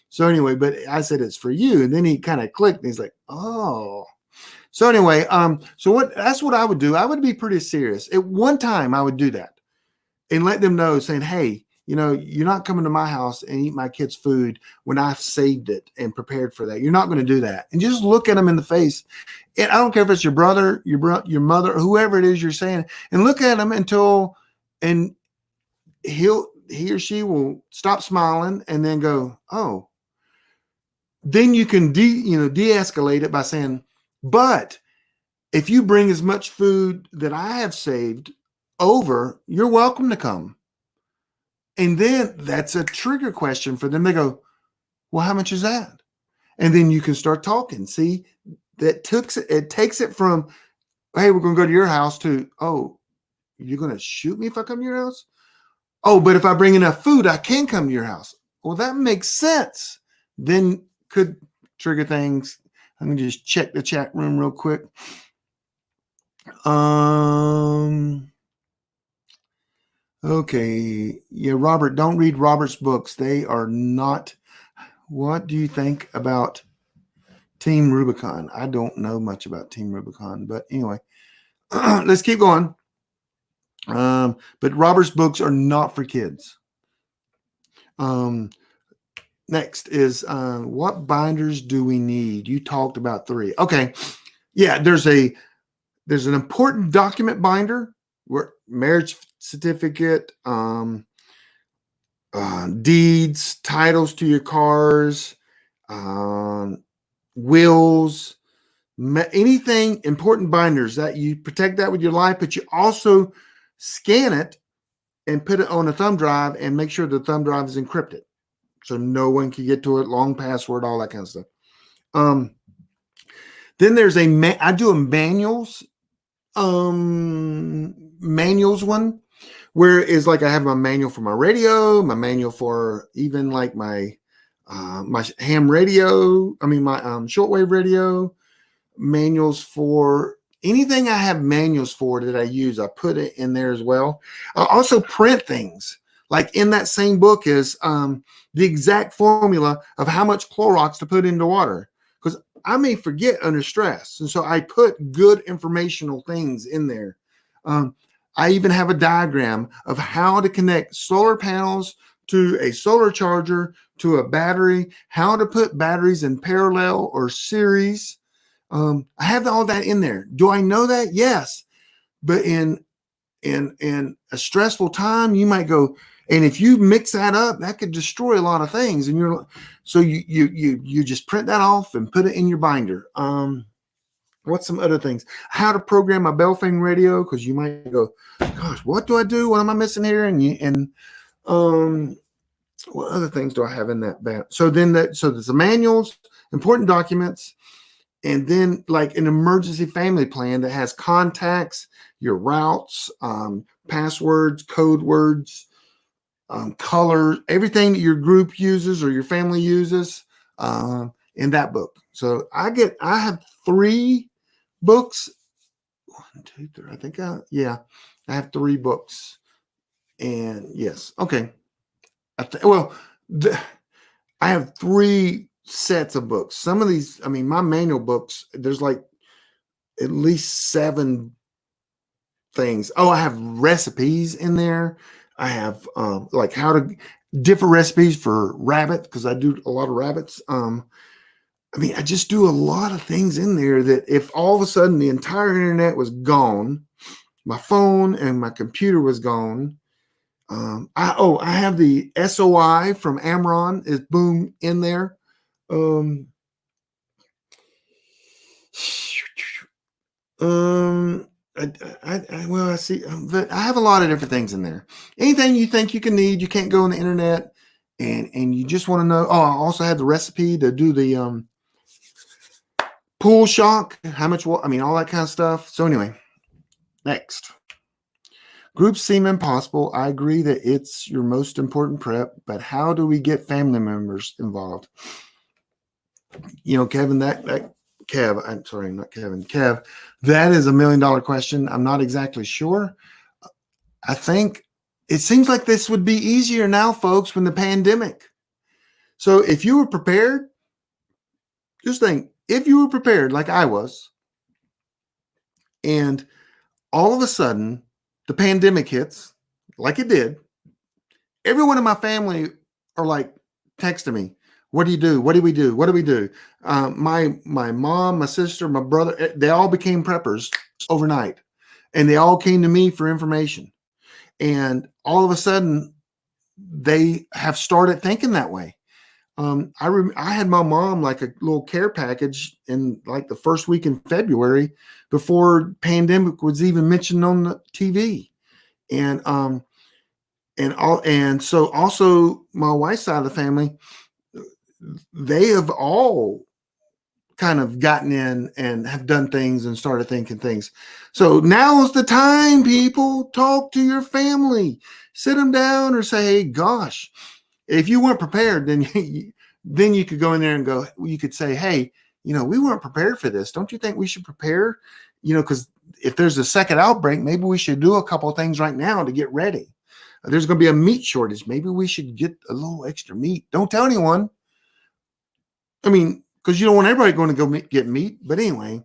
so anyway, but I said, "It's for you." And then he kind of clicked and he's like, "Oh." So anyway, that's what I would do. I would be pretty serious. At one time I would do that and let them know, saying, "Hey, you're not coming to my house and eat my kids' food when I've saved it and prepared for that. You're not going to do that." And just look at them in the face. And I don't care if it's your brother, your mother, whoever it is you're saying, and look at them and he or she will stop smiling and then go, "Oh." Then you can de-escalate it by saying, "But if you bring as much food that I have saved over, you're welcome to come." And then that's a trigger question for them. They go, "Well, how much is that?" And then you can start talking. See, it takes it from, "Hey, we're going to go to your house," to, "Oh, you're going to shoot me if I come to your house? Oh, but if I bring enough food, I can come to your house." Well, that makes sense. Then could trigger things. I'm going to just check the chat room real quick. Okay. Yeah, Robert, don't read Robert's books. They are not. What do you think about Team Rubicon? I don't know much about Team Rubicon, but anyway, let's keep going. But Robert's books are not for kids. Next is what binders do we need? You talked about 3. Okay. Yeah, there's an important document binder, where marriage certificate, deeds, titles to your cars, wills, anything important binders that you protect that with your life, but you also scan it and put it on a thumb drive and make sure the thumb drive is encrypted so no one can get to it, long password, all that kind of stuff. Then there's I do a manuals one, where it's like I have my manual for my radio, my manual for even like my ham radio, my shortwave radio, manuals for anything I have manuals for that I use. I put it in there as well. I also print things. Like in that same book is the exact formula of how much Clorox to put into water, because I may forget under stress. And so I put good informational things in there. I even have a diagram of how to connect solar panels to a solar charger to a battery, how to put batteries in parallel or series. I have all that in there. Do I know that? Yes. But in a stressful time, you might go, and if you mix that up, that could destroy a lot of things. And you just print that off and put it in your binder. What's some other things? How to program a Belfing radio, because you might go, "Gosh, what do I do? What am I missing here?" And what other things do I have in that band? So there's the manuals, important documents, and then like an emergency family plan that has contacts, your routes, passwords, code words, colors, everything that your group uses or your family uses in that book. So I have 3 books. 1, 2, 3. I think I have 3 books. And yes, okay. I have 3 sets of books. Some of these, my manual books, there's like at least 7 things. Oh, I have recipes in there. I have like how to different recipes for rabbit, because I do a lot of rabbits. I just do a lot of things in there that if all of a sudden the entire internet was gone, my phone and my computer was gone. I have the SOI from Amron is boom in there. Well, I see, but I have a lot of different things in there. Anything you think you can need, you can't go on the internet, and you just want to know. Oh, I also had the recipe to do the pool shock. How much? I mean, all that kind of stuff. So anyway, next. Groups seem impossible. I agree that it's your most important prep, but how do we get family members involved? You know, Kevin, Kev, I'm sorry, not Kevin, Kev, that is $1 million question. I'm not exactly sure. I think it seems like this would be easier now, folks, when the pandemic. So if you were prepared, just think, if you were prepared like I was, and all of a sudden the pandemic hits, like it did, everyone in my family are like texting me, what do you do? What do we do? What do we do? My mom, my sister, my brother, they all became preppers overnight, and they all came to me for information. And all of a sudden, they have started thinking that way. I had my mom like a little care package in like the first week in February before pandemic was even mentioned on the TV. And so also my wife's side of the family, they have all kind of gotten in and have done things and started thinking things. So now is the time, people. Talk to your family, sit them down, or say, hey, gosh, if you weren't prepared, then you could go in there and go, you could say, hey, you know, we weren't prepared for this. Don't you think we should prepare? You know, because if there's a second outbreak, maybe we should do a couple of things right now to get ready. There's going to be a meat shortage. Maybe we should get a little extra meat. Don't tell anyone. I mean, because you don't want everybody going to go get meat. But anyway,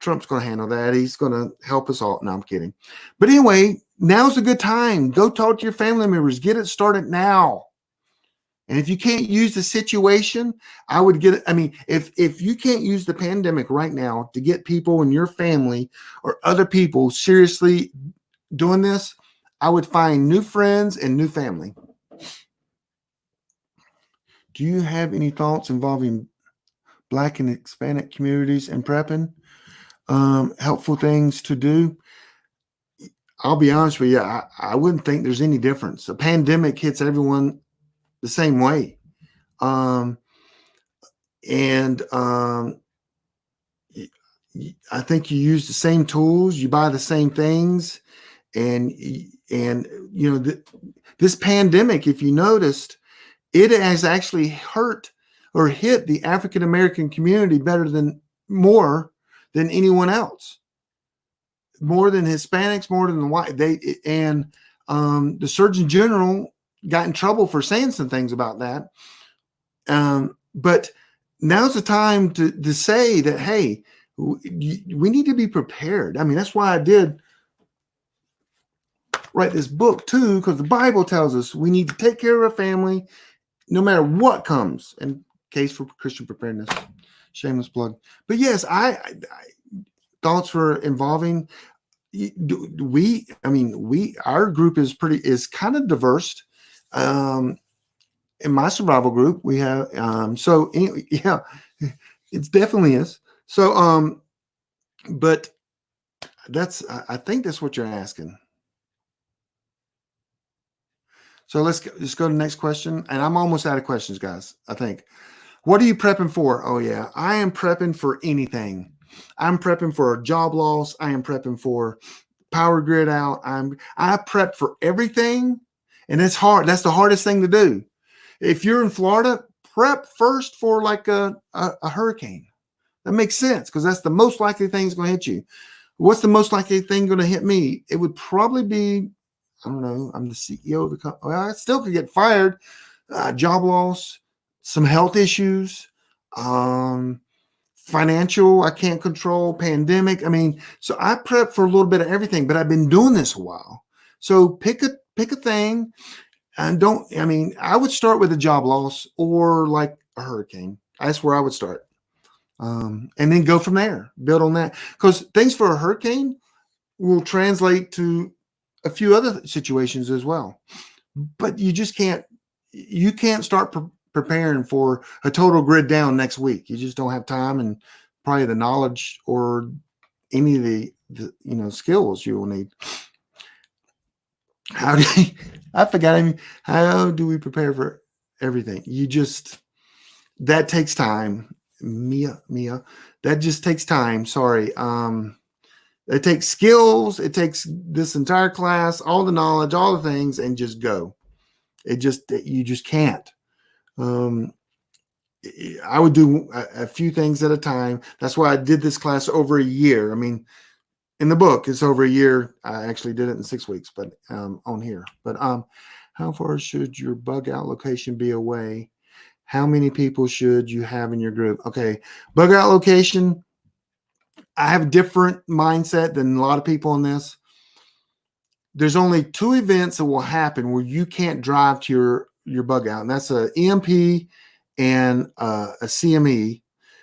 Trump's going to handle that. He's going to help us all. No, I'm kidding. But anyway, now's a good time. Go talk to your family members. Get it started now. And if you can't use the situation, I would get it. I mean, if you can't use the pandemic right now to get people in your family or other people seriously doing this, I would find new friends and new family. Do you have any thoughts involving Black and Hispanic communities in prepping? Helpful things to do? I'll be honest with you, I wouldn't think there's any difference. The pandemic hits everyone the same way. I think you use the same tools, you buy the same things, and you know, this pandemic, if you noticed, it has actually hurt or hit the African American community more than anyone else, more than Hispanics, more than the white. The Surgeon General got in trouble for saying some things about that. But now's the time to say that, hey, we need to be prepared. I mean, that's why I did write this book too, because the Bible tells us we need to take care of our family no matter what comes. In case for Christian preparedness, shameless plug. But yes, I thoughts for involving our group is kind of diverse. In my survival group, we have yeah, it definitely is. So but I think that's what you're asking. So let's go to the next question. And I'm almost out of questions, guys. I think. What are you prepping for? Oh yeah, I am prepping for anything. I'm prepping for a job loss. I am prepping for power grid out. I prep for everything, and it's hard. That's the hardest thing to do. If you're in Florida, prep first for like a hurricane. That makes sense because that's the most likely thing that's going to hit you. What's the most likely thing going to hit me? It would probably be, I don't know, I'm the CEO of the company. Well, I still could get fired, job loss, some health issues, financial, I can't control, pandemic. I mean, so I prep for a little bit of everything, but I've been doing this a while. So pick a thing. And I would start with a job loss or like a hurricane. That's where I would start. And then go from there, build on that. Because things for a hurricane will translate to a few other situations as well. But you can't start preparing for a total grid down next week. You just don't have time and probably the knowledge or any of the the skills you will need. How do I forgot? I mean, how do we prepare for everything? That takes time. Mia, that just takes time. Sorry. It takes skills. It takes this entire class, all the knowledge, all the things, and just go. You just can't. I would do a few things at a time. That's why I did this class over a year. I mean, in the book, it's over a year. I actually did it in 6 weeks, but on here. But how far should your bug out location be away? How many people should you have in your group? Okay, bug out location. I have a different mindset than a lot of people on this. There's only 2 events that will happen where you can't drive to your bug out, and that's a EMP and a CME.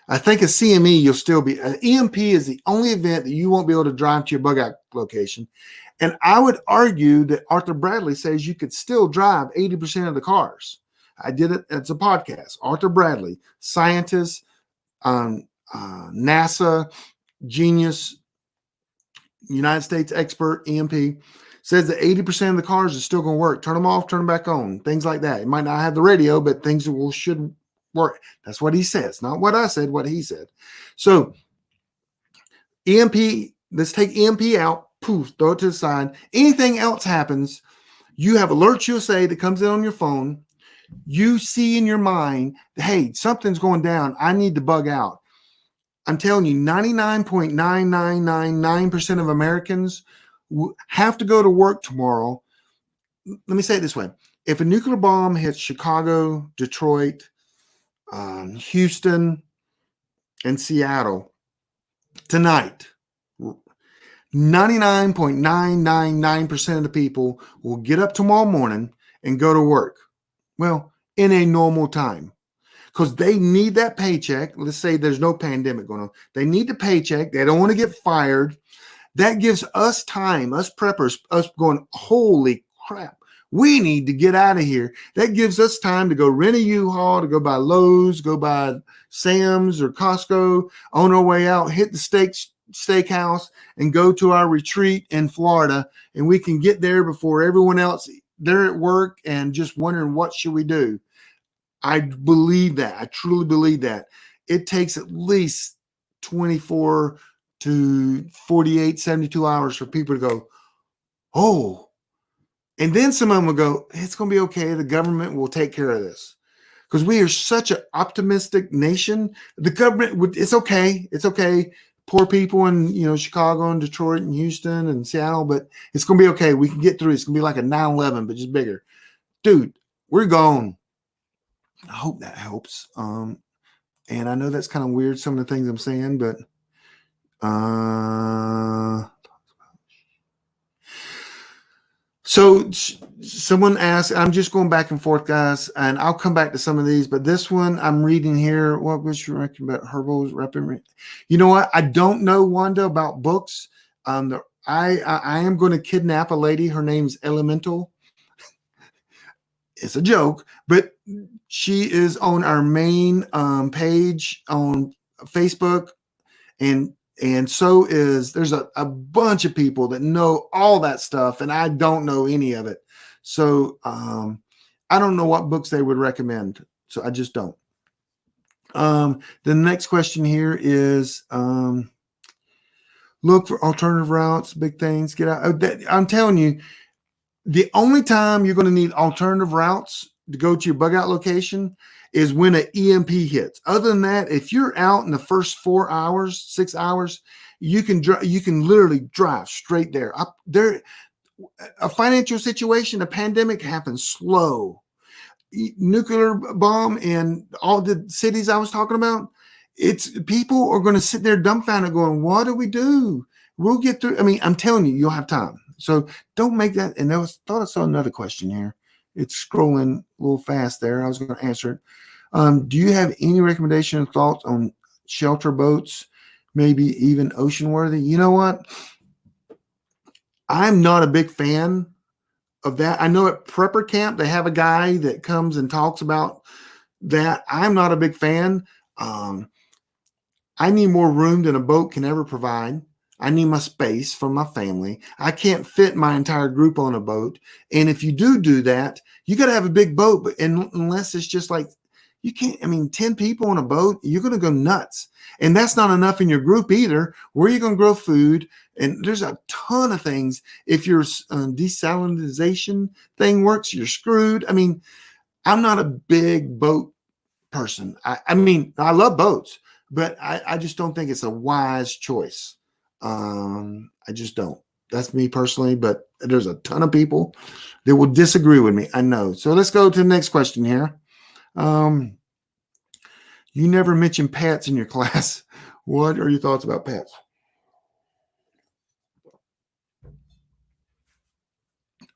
I think a CME you'll still be. An EMP is the only event that you won't be able to drive to your bug out location. And I would argue that Arthur Bradley says you could still drive 80% of the cars. I did it. It's a podcast. Arthur Bradley, scientist, NASA, genius, United States expert, EMP, says that 80% of the cars are still going to work. Turn them off, turn them back on, things like that. It might not have the radio, but things should work. That's what he says, not what I said, what he said. So EMP, let's take EMP out, poof, throw it to the side. Anything else happens, you have Alerts USA that comes in on your phone. You see in your mind, hey, something's going down. I need to bug out. I'm telling you, 99.9999% of Americans have to go to work tomorrow. Let me say it this way. If a nuclear bomb hits Chicago, Detroit, Houston, and Seattle tonight, 99.999% of the people will get up tomorrow morning and go to work. Well, in a normal time, because they need that paycheck. Let's say there's no pandemic going on. They need the paycheck. They don't want to get fired. That gives us time, us preppers, us going, holy crap, we need to get out of here. That gives us time to go rent a U-Haul, to go by Lowe's, go by Sam's or Costco, on our way out, hit the steakhouse, and go to our retreat in Florida. And we can get there before everyone else. They're at work and just wondering, what should we do? I believe that. I truly believe that. It takes at least 24 to 48, 72 hours for people to go, oh. And then some of them will go, it's going to be okay. The government will take care of this. Because we are such an optimistic nation. The government it's okay. It's okay. Poor people in Chicago and Detroit and Houston and Seattle, but it's going to be okay. We can get through it. It's going to be like a 9/11, but just bigger. Dude, we're gone. I hope that helps. And I know that's kind of weird, some of the things I'm saying, but so someone asked, I'm just going back and forth, guys, and I'll come back to some of these, but this one I'm reading here. What was you reckon about herbals? You know what? I don't know, Wanda, about books. I am going to kidnap a lady. Her name's Elemental. It's a joke, but she is on our main page on Facebook, and so there's a bunch of people that know all that stuff, and I don't know any of it. So I don't know what books they would recommend. So I just don't. The next question here is look for alternative routes, big things, get out. I'm telling you, the only time you're going to need alternative routes to go to your bug out location is when an EMP hits. Other than that, if you're out in the first 4 hours, 6 hours, you can literally drive straight there. A financial situation, a pandemic happens slow. Nuclear bomb in all the cities I was talking about, people are going to sit there dumbfounded going, what do we do? We'll get through. I mean, I'm telling you, you'll have time. So don't make that. And I thought I saw another question here. It's scrolling a little fast there. I was going to answer it. Do you have any recommendation or thoughts on shelter boats, maybe even ocean-worthy? You know what? I'm not a big fan of that. I know at Prepper Camp, they have a guy that comes and talks about that. I'm not a big fan. I need more room than a boat can ever provide. I need my space for my family. I can't fit my entire group on a boat. And if you do that, you got to have a big boat. But unless it's just like, you can't, 10 people on a boat, you're going to go nuts. And that's not enough in your group either. Where are you going to grow food? And there's a ton of things. If your desalinization thing works, you're screwed. I'm not a big boat person. I love boats, but I just don't think it's a wise choice. I just don't. That's me personally, but there's a ton of people that will disagree with me. I know. So let's go to the next question here. You never mentioned pets in your class. What are your thoughts about pets?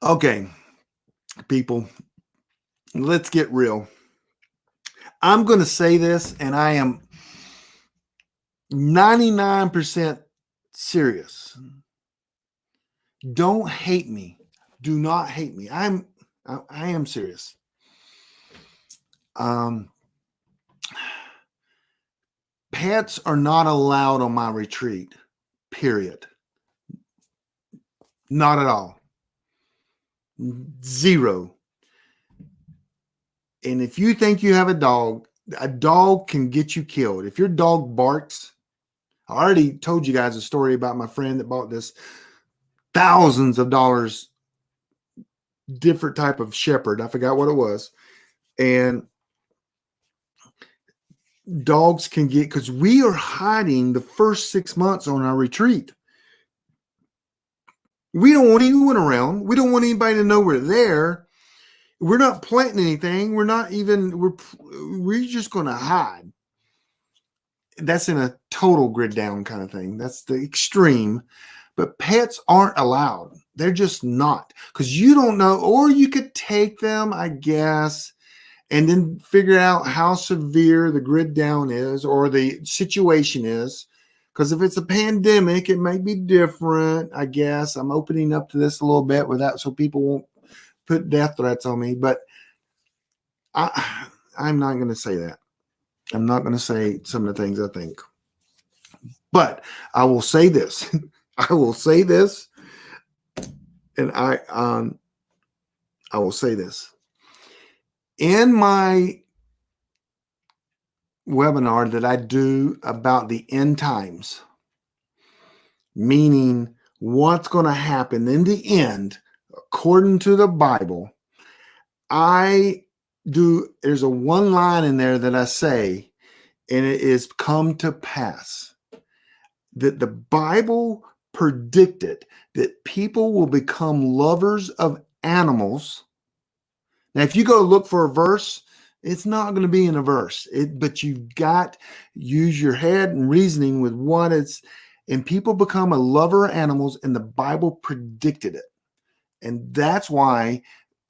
Okay, people, let's get real. I'm going to say this, and I am 99% serious. Don't hate me. Do not hate me. I am serious. Pets are not allowed on my retreat, period. Not at all. 0. And if you think you have a dog can get you killed. If your dog barks, I already told you guys a story about my friend that bought this thousands of dollars different type of shepherd. I forgot what it was. And dogs can get, because we are hiding the first 6 months on our retreat. We don't want anyone around. We don't want anybody to know we're there. We're not planting anything. We're just going to hide. That's in a total grid down kind of thing. That's the extreme. But pets aren't allowed. They're just not, because you don't know, or you could take them, I guess, and then figure out how severe the grid down is or the situation is. Because if it's a pandemic, it might be different, I guess. I'm opening up to this a little bit without, so people won't put death threats on me. But I'm not going to say that. I'm not going to say some of the things I think. But I will say this. I will say this. And I will say this. In my webinar that I do about the end times, meaning what's going to happen in the end, according to the Bible, there's a one line in there that I say, and it is come to pass that the Bible predicted that people will become lovers of animals. Now, if you go look for a verse, it's not going to be in a verse, but you've got to use your head and reasoning with what it's, and people become a lover of animals, and the Bible predicted it. And that's why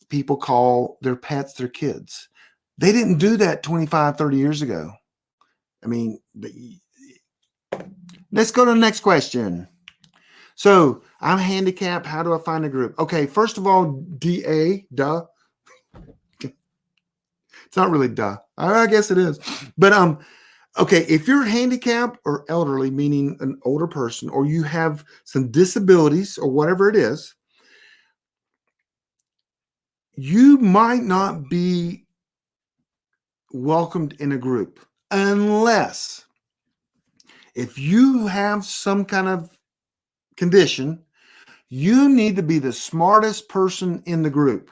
people call their pets their kids. They didn't do that 25, 30 years ago. Let's go to the next question. So I'm handicapped. How do I find a group? Okay, first of all, duh. It's not really duh. I guess it is. But okay, if you're handicapped or elderly, meaning an older person, or you have some disabilities or whatever it is, you might not be welcomed in a group unless if you have some kind of condition, you need to be the smartest person in the group.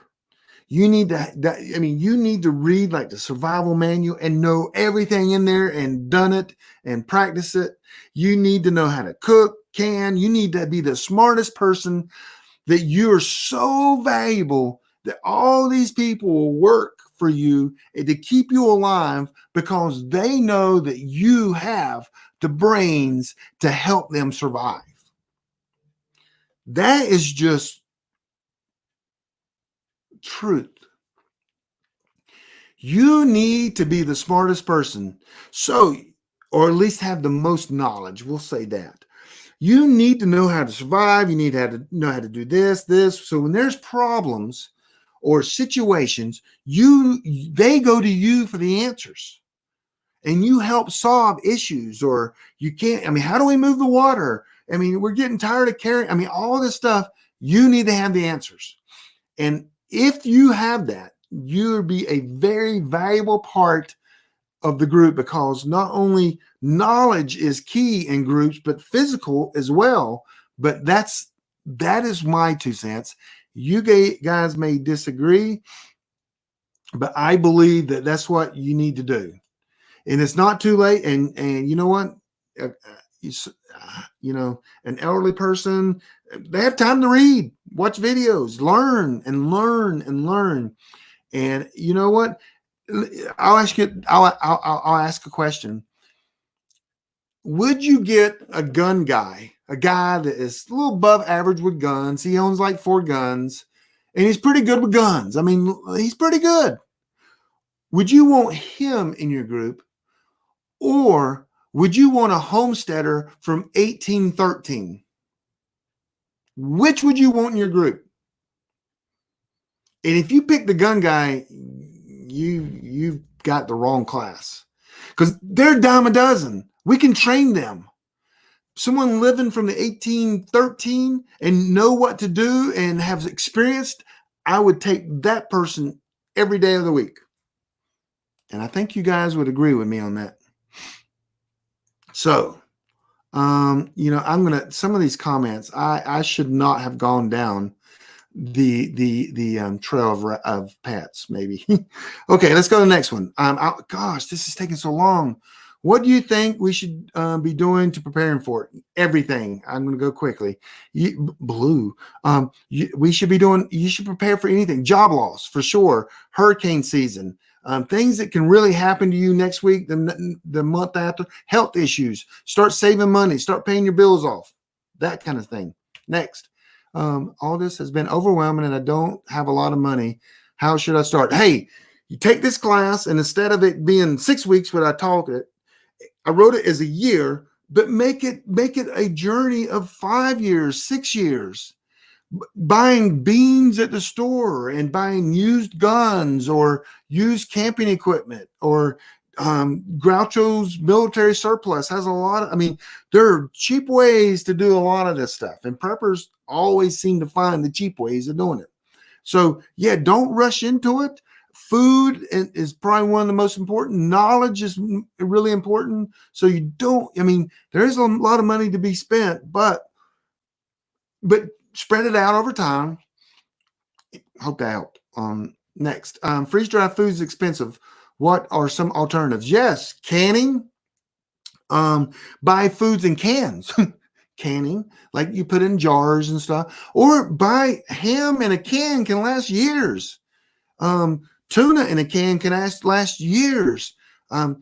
You need to read like the survival manual and know everything in there and done it and practice it. You need to know how to cook, you need to be the smartest person, that you are so valuable that all these people will work for you to keep you alive because they know that you have the brains to help them survive. That is just truth. You need to be the smartest person. So, or at least have the most knowledge. We'll say that. You need to know how to survive. You need to know how to do this. So when there's problems or situations, they go to you for the answers. And you help solve issues, or you can't. How do we move the water? I mean, we're getting tired of carrying. I mean, all this stuff, you need to have the answers. And if you have that, you'll be a very valuable part of the group, because not only knowledge is key in groups, but physical as well. But that is my 2 cents. You guys may disagree, but I believe that that's what you need to do. And it's not too late. And you know what? You know, an elderly person, they have time to read, watch videos, learn and learn and learn. And you know what? I'll ask you, I'll ask a question. Would you get a gun guy, a guy that is a little above average with guns? He owns like 4 guns and he's pretty good with guns. I mean, he's pretty good. Would you want him in your group, or would you want a homesteader from 1813? Which would you want in your group? And if you pick the gun guy, you've got the wrong class, because they're a dime a dozen. We can train them. Someone living from the 1813 and know what to do and have experienced, I would take that person every day of the week. And I think you guys would agree with me on that. So, you know, I'm going to, some of these comments, I should not have gone down the trail of pets, maybe. Okay, let's go to the next one. Gosh, this is taking so long. What do you think we should be doing to preparing for it? Everything. I'm going to go quickly. We should be doing, you should prepare for anything. Job loss, for sure. Hurricane season. Things that can really happen to you next week, the month after. Health issues. Start saving money. Start paying your bills off. That kind of thing. Next. All this has been overwhelming and I don't have a lot of money. How should I start? Hey, you take this class, and instead of it being 6 weeks what I taught it, I wrote it as a year, but make it a journey of 5 years, 6 years. Buying beans at the store and buying used guns or used camping equipment, or Groucho's military surplus has a lot of, I mean, there are cheap ways to do a lot of this stuff, and preppers always seem to find the cheap ways of doing it. So yeah, don't rush into it. Food is probably one of the most important. Knowledge is really important. So you don't, I mean, there's a lot of money to be spent, but spread it out over time. Hope that helped. Next, freeze-dried food is expensive. What are some alternatives? Yes, canning. Buy foods in cans. Canning, like you put in jars and stuff. Or buy ham in a can, can last years. Tuna in a can can last years. And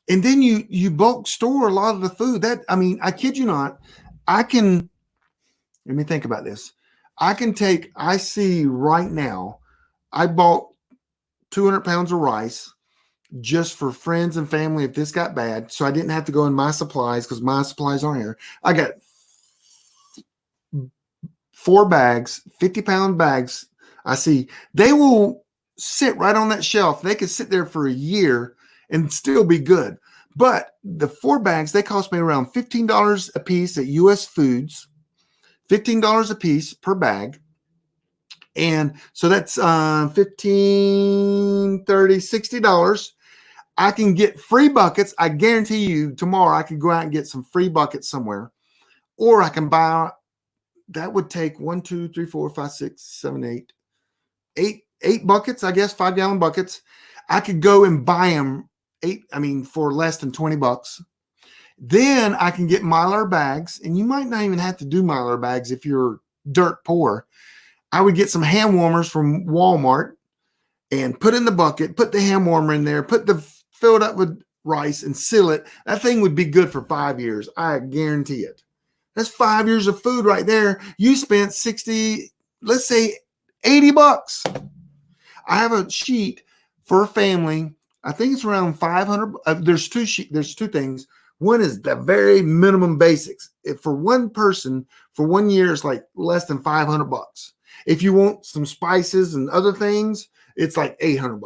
then you bulk store a lot of the food. That, I mean, I kid you not, let me think about this. I see right now, I bought 200 pounds of rice just for friends and family if this got bad. So I didn't have to go in my supplies, because my supplies aren't here. I got 4 bags, 50-pound bags. I see they will sit right on that shelf. They could sit there for a year and still be good. But the 4 bags, they cost me around $15 a piece at US Foods. $15 a piece per bag. And so that's $15, $30, $60. I can get free buckets. I guarantee you tomorrow I could go out and get some free buckets somewhere. Or I can buy, that would take 1, 2, 3, 4, 5, 6, 7, 8 buckets, I guess, 5-gallon buckets. I could go and buy them for less than $20. Then I can get Mylar bags, and you might not even have to do Mylar bags if you're dirt poor. I would get some hand warmers from Walmart and put in the bucket, put the hand warmer in there, fill it up with rice and seal it. That thing would be good for 5 years. I guarantee it. That's 5 years of food right there. You spent 60, let's say $80. I have a sheet for a family. I think it's around 500. There's two things. One is the very minimum basics. If for one person for 1 year, it's like less than $500. If you want some spices and other things, it's like $800.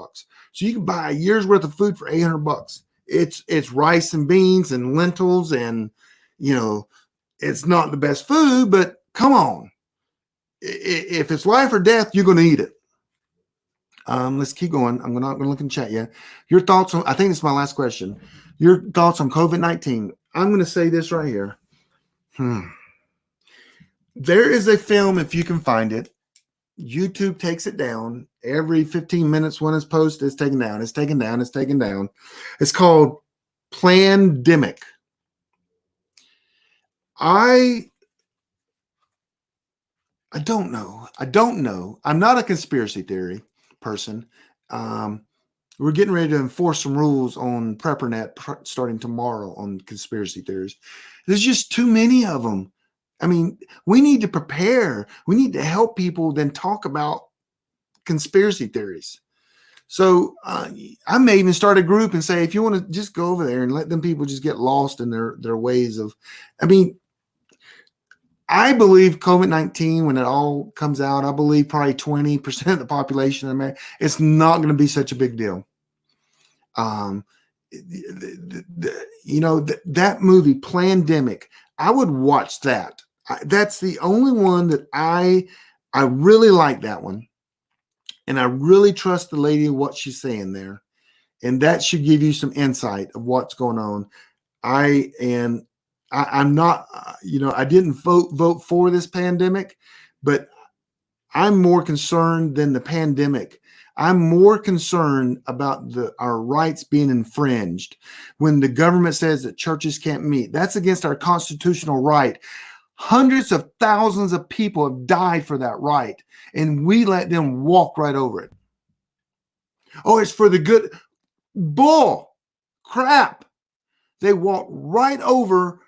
So you can buy a year's worth of food for $800. It's rice and beans and lentils and, you know, it's not the best food, but come on. If it's life or death, you're going to eat it. Let's keep going. I'm not going to look in chat yet. Your thoughts on, I think this is my last question. Your thoughts on COVID-19. I'm going to say this right here. There is a film, if you can find it. YouTube takes it down. Every 15 minutes when it's posted, it's taken down. It's taken down. It's taken down. It's called Plandemic. I don't know. I don't know. I'm not a conspiracy theory person. We're getting ready to enforce some rules on Preppernet starting tomorrow on conspiracy theories. There's just too many of them. I mean, we need to prepare. We need to help people then talk about conspiracy theories. So I may even start a group and say, if you want to just go over there and let them people just get lost in their ways of, I mean, I believe COVID-19, when it all comes out, I believe probably 20% of the population in America, it's not going to be such a big deal. That movie, Plandemic, I would watch that. That's the only one that I really like that one. And I really trust the lady and what she's saying there. And that should give you some insight of what's going on. I'm not, I didn't vote for this pandemic, but I'm more concerned than the pandemic. I'm more concerned about our rights being infringed. When the government says that churches can't meet, that's against our constitutional right. Hundreds of thousands of people have died for that right, and we let them walk right over it. Oh, it's for the good. Bull crap. They walk right over.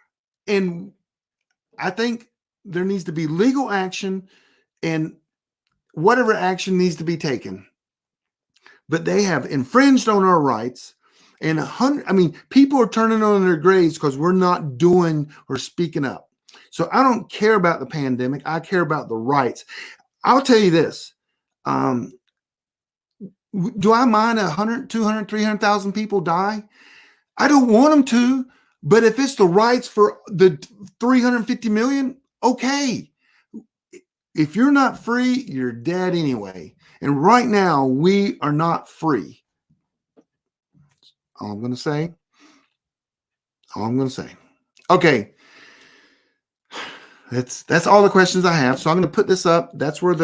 And I think there needs to be legal action and whatever action needs to be taken. But they have infringed on our rights. And people are turning on their graves because we're not doing or speaking up. So I don't care about the pandemic. I care about the rights. I'll tell you this. Do I mind 100, 200, 300,000 people die? I don't want them to. But if it's the rights for the 350 million, okay. If you're not free, you're dead anyway. And right now, we are not free. All I'm going to say. Okay. That's all the questions I have. So I'm going to put this up. That's where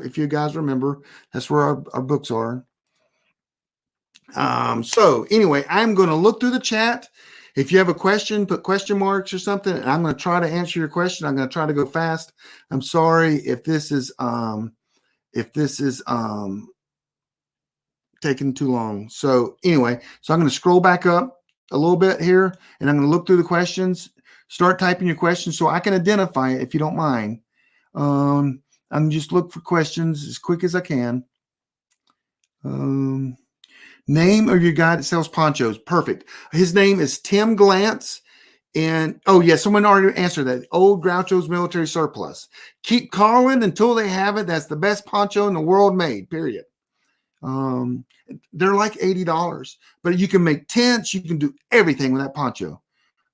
if you guys remember, that's where our books are. So anyway, I'm going to look through the chat. If you have a question, put question marks or something, and I'm going to try to answer your question. I'm going to try to go fast. I'm sorry if this is taking too long. So anyway, I'm going to scroll back up a little bit here, and I'm going to look through the questions. Start typing your questions so I can identify it if you don't mind. I'm just look for questions as quick as I can. Name of your guy that sells ponchos. Perfect. His name is Tim Glantz. And someone already answered that. Old Groucho's Military Surplus. Keep calling until they have it. That's the best poncho in the world made, period. They're like $80, but you can make tents. You can do everything with that poncho.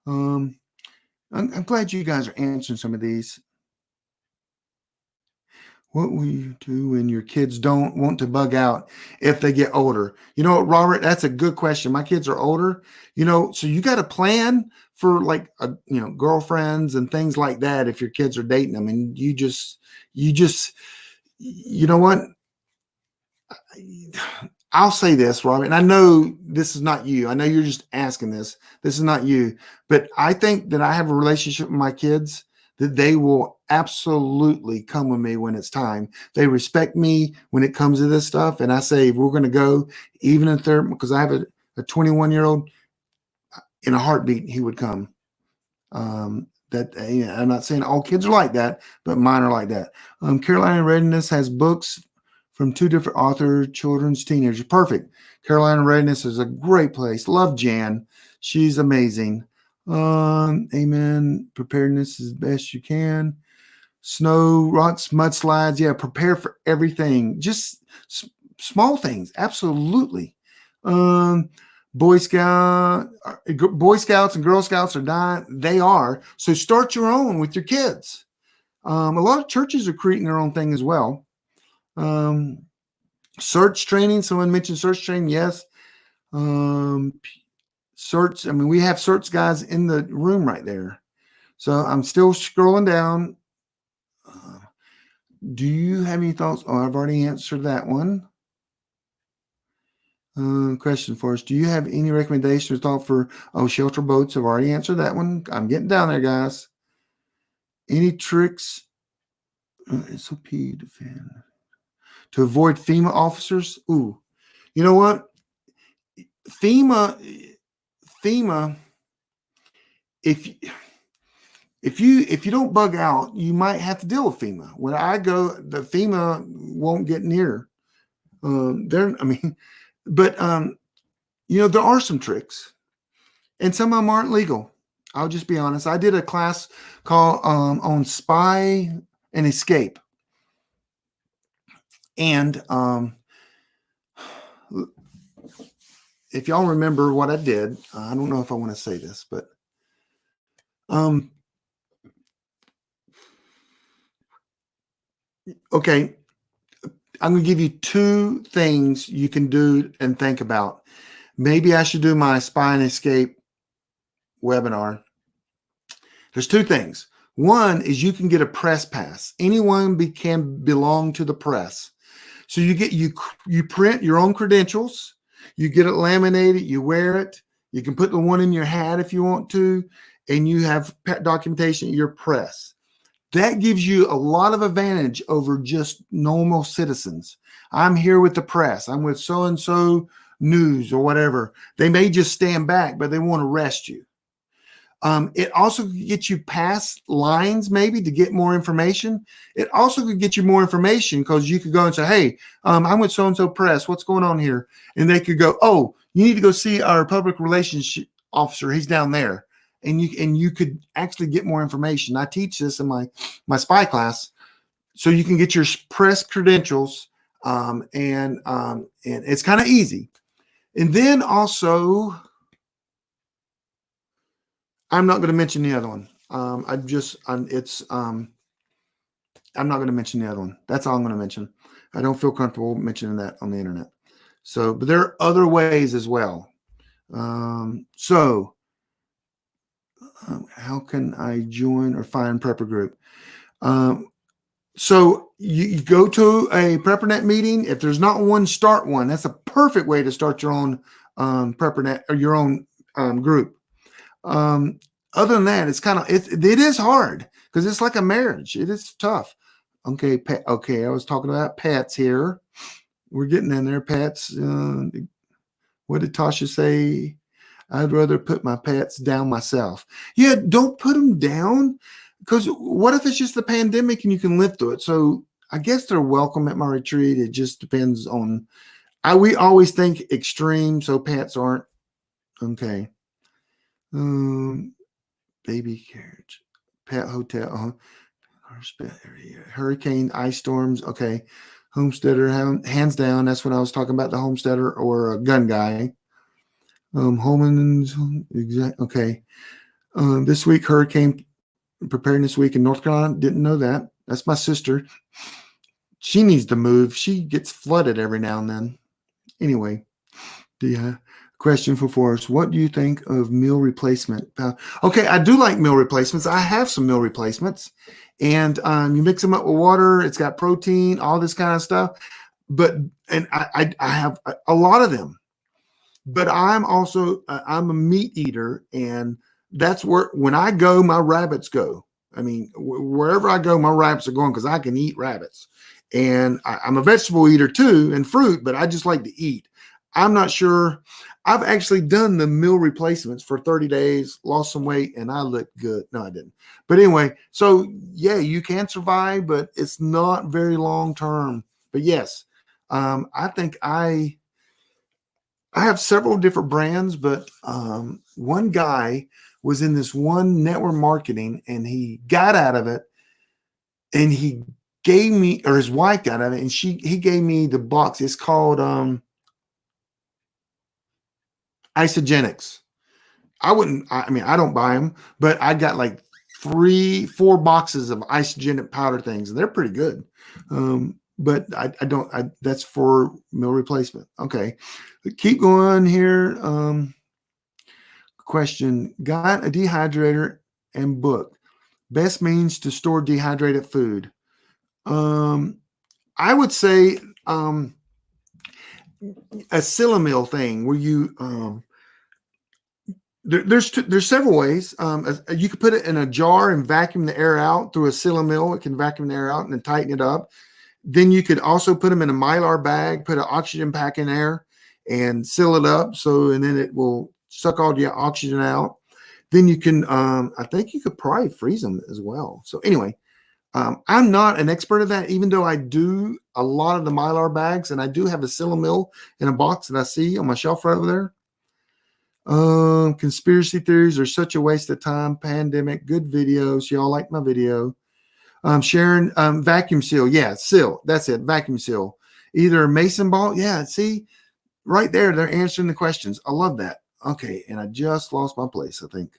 I'm glad you guys are answering some of these. What will you do when your kids don't want to bug out if they get older? You know what, Robert, that's a good question. My kids are older, so you got to plan for girlfriends and things like that. If your kids are dating them, and you just, you know what? I'll say this, Robert, and I know this is not you. I know you're just asking this. This is not you, but I think that I have a relationship with my kids that they will absolutely come with me when it's time. They respect me when it comes to this stuff. And I say, we're going to go, even if because I have a 21-year-old, in a heartbeat, he would come. I'm not saying all kids are like that, but mine are like that. Carolina Readiness has books from 2 different authors, children's, teenagers. Perfect. Carolina Readiness is a great place. Love Jan. She's amazing. Amen. Preparedness is best you can. Snow, rocks, mudslides. Yeah, prepare for everything. Just small things. Absolutely. Boy Scouts and Girl Scouts are dying. They are. So start your own with your kids. A lot of churches are creating their own thing as well. Search training. Someone mentioned search training. Yes. Search. I mean, we have search guys in the room right there. So I'm still scrolling down. Do you have any thoughts? Oh, I've already answered that one. Question for us. Do you have any recommendations or thought for shelter boats? I've already answered that one. I'm getting down there, guys. Any tricks? SOP defend to avoid FEMA officers? Ooh, you know what? FEMA. If you don't bug out, you might have to deal with FEMA. When I go, the FEMA won't get near. There are some tricks, and some of them aren't legal. I'll just be honest. I did a class called on spy and escape, and if y'all remember what I did, I don't know if I want to say this, but okay. I'm going to give you two things you can do and think about. Maybe I should do my spy and escape webinar. There's two things. One is you can get a press pass. Anyone can belong to the press. So you print your own credentials. You get it laminated. You wear it. You can put the one in your hat if you want to, and you have documentation of your press. That gives you a lot of advantage over just normal citizens. I'm here with the press. I'm with so-and-so news or whatever. They may just stand back, but they won't arrest you. It also could get you past lines maybe to get more information. It also could get you more information because you could go and say, hey, I'm with so-and-so press. What's going on here? And they could go, oh, you need to go see our public relations officer. He's down there. And you could actually get more information. I teach this in my spy class, so you can get your press credentials, and it's kind of easy. And then also, I'm not going to mention the other one. I'm not going to mention the other one. That's all I'm going to mention. I don't feel comfortable mentioning that on the internet. So, but there are other ways as well. How can I join or find Prepper group? So you go to a PrepperNet meeting. If there's not one, start one. That's a perfect way to start your own PrepperNet or your own group. Other than that, it is hard because it's like a marriage. It is tough. Okay. I was talking about pets here. We're getting in there. Pets. What did Tasha say? I'd rather put my pets down myself. Yeah, don't put them down, because what if it's just the pandemic and you can live through it? So I guess they're welcome at my retreat. It just depends on. We always think extreme, so pets aren't. Okay. Baby carriage, pet hotel, hurricane, ice storms. Okay. Homesteader, hands down. That's what I was talking about, the homesteader or a gun guy. Okay. This week, Hurricane Preparedness Week in North Carolina. Didn't know that. That's my sister. She needs to move. She gets flooded every now and then. Anyway, the question for Forrest: what do you think of meal replacement? Okay, I do like meal replacements. I have some meal replacements, and you mix them up with water. It's got protein, all this kind of stuff. I have a lot of them. But I'm also I'm a meat eater, and that's where when I go, my rabbits go. I mean, wherever I go, my rabbits are going because I can eat rabbits. And I'm a vegetable eater too, and fruit, but I just like to eat. I'm not sure. I've actually done the meal replacements for 30 days, lost some weight, and I look good. No, I didn't. But anyway, so yeah, you can survive, but it's not very long term. But yes, I think I have several different brands, but one guy was in this one network marketing, and he got out of it, and he gave me, or his wife got out of it, and he gave me the box. It's called Isogenics. I mean, I don't buy them, but I got like 3-4 boxes of isogenic powder things, and they're pretty good. But I don't, that's for meal replacement. Okay. Keep going here. Question, got a dehydrator and book. Best means to store dehydrated food. I would say a Silamil thing where you there's several ways. You could put it in a jar and vacuum the air out through a Silamil. It can vacuum the air out and then tighten it up. Then you could also put them in a Mylar bag, put an oxygen pack in there, and seal it up. And then it will suck all the oxygen out. Then you can, I think you could probably freeze them as well. So anyway, I'm not an expert at that, even though I do a lot of the Mylar bags, and I do have a Silamil in a box that I see on my shelf right over there. Conspiracy theories are such a waste of time. Pandemic, good videos. Y'all like my video. Sharon, vacuum seal. Yeah, seal. That's it. Vacuum seal. Either a mason ball. Yeah, see, right there, they're answering the questions. I love that. Okay, and I just lost my place, I think.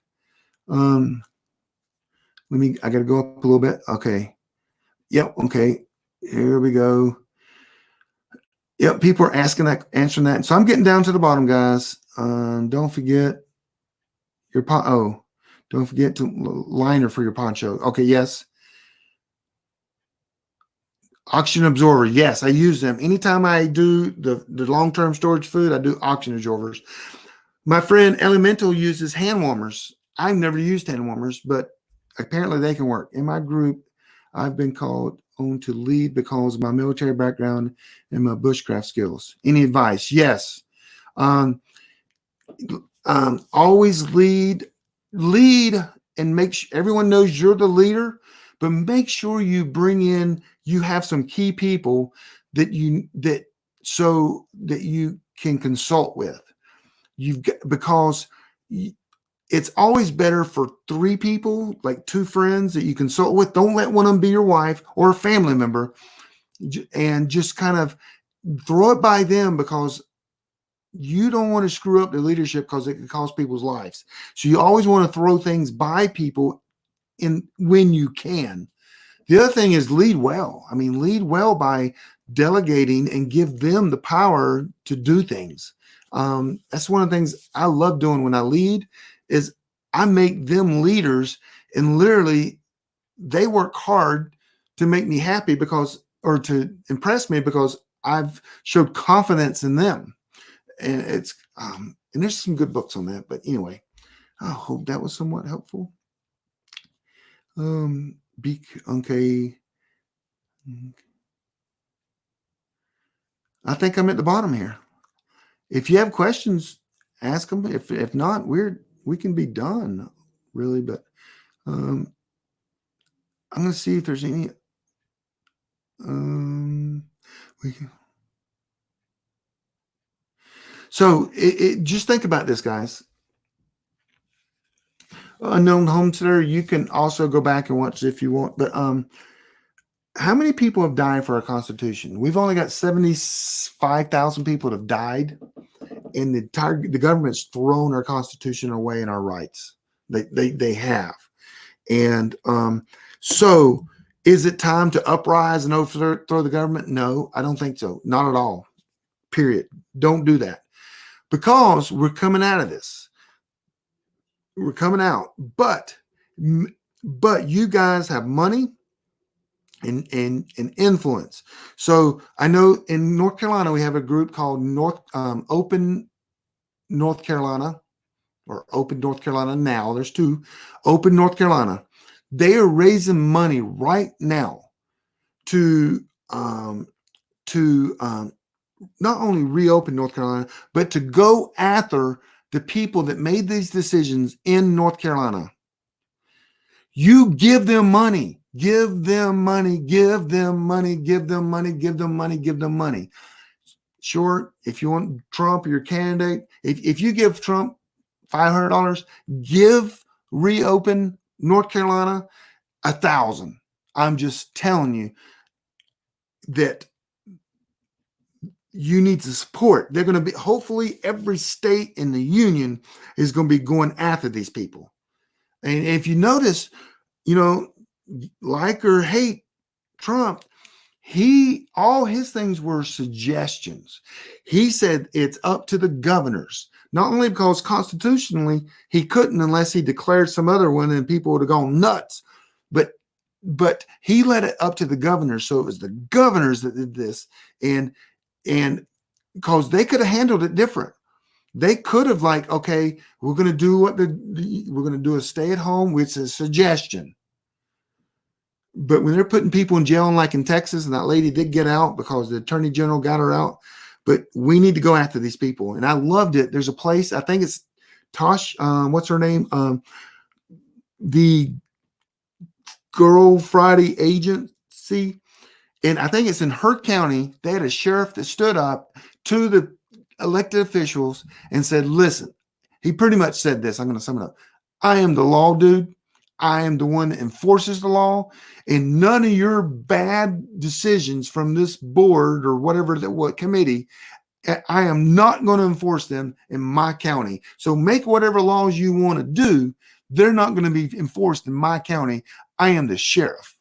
I gotta go up a little bit. Okay. Yep, okay. Here we go. Yep, people are answering that. So I'm getting down to the bottom, guys. Don't forget your don't forget to liner for your poncho. Okay, yes. Oxygen absorber. Yes, I use them. Anytime I do the long-term storage food, I do oxygen absorbers. My friend Elemental uses hand warmers. I've never used hand warmers, but apparently they can work. In my group, I've been called on to lead because of my military background and my bushcraft skills. Any advice? Yes. Always lead and make sure everyone knows you're the leader, but make sure you have some key people so that you can consult with. Because it's always better for 3 people, like 2 friends that you consult with. Don't let one of them be your wife or a family member, and just kind of throw it by them, because you don't want to screw up the leadership, because it can cost people's lives. So you always want to throw things by people when you can. The other thing is lead well. I mean, lead well by delegating and give them the power to do things. That's one of the things I love doing when I lead, is I make them leaders, and literally they work hard to make me happy or to impress me, because I've showed confidence in them. And it's and there's some good books on that. But anyway, I hope that was somewhat helpful. Okay. I think I'm at the bottom here. If you have questions, ask them. If not, we can be done, really. But I'm going to see if there's any. So just think about this, guys. Unknown Homesteader, you can also go back and watch if you want. But how many people have died for our Constitution? We've only got 75,000 people that have died, and the government's thrown our Constitution away and our rights. They have. And so is it time to uprise and overthrow the government? No, I don't think so. Not at all. Period. Don't do that, because we're coming out of this. We're coming out, but you guys have money and influence. So I know in North Carolina we have a group called Open North Carolina, or Open North Carolina. Now there's 2, Open North Carolina. They are raising money right now to not only reopen North Carolina, but to go after the people that made these decisions in North Carolina. You give them money, give them money, give them money, give them money, give them money, give them money. Sure, if you want Trump or your candidate, if you give Trump $500, give reopen North Carolina $1,000. I'm just telling you that you need to support. They're going to be, hopefully every state in the union is going to be going after these people. And if you notice, you know, like or hate Trump, all his things were suggestions. He said it's up to the governors, not only because constitutionally he couldn't unless he declared some other one and people would have gone nuts, but he let it up to the governors. So it was the governors that did this, and because they could have handled it different. They could have like, okay, we're going to do we're going to do a stay at home, which is a suggestion. But when they're putting people in jail, like in Texas, and that lady did get out because the attorney general got her out, but we need to go after these people. And I loved it. There's a place, I think it's Tosh, what's her name? The Girl Friday Agency. And I think it's in Hurt County. They had a sheriff that stood up to the elected officials and said, listen, he pretty much said this. I'm going to sum it up. I am the law, dude. I am the one that enforces the law, and none of your bad decisions from this board or whatever what committee, I am not going to enforce them in my county. So make whatever laws you want to do. They're not going to be enforced in my county. I am the sheriff.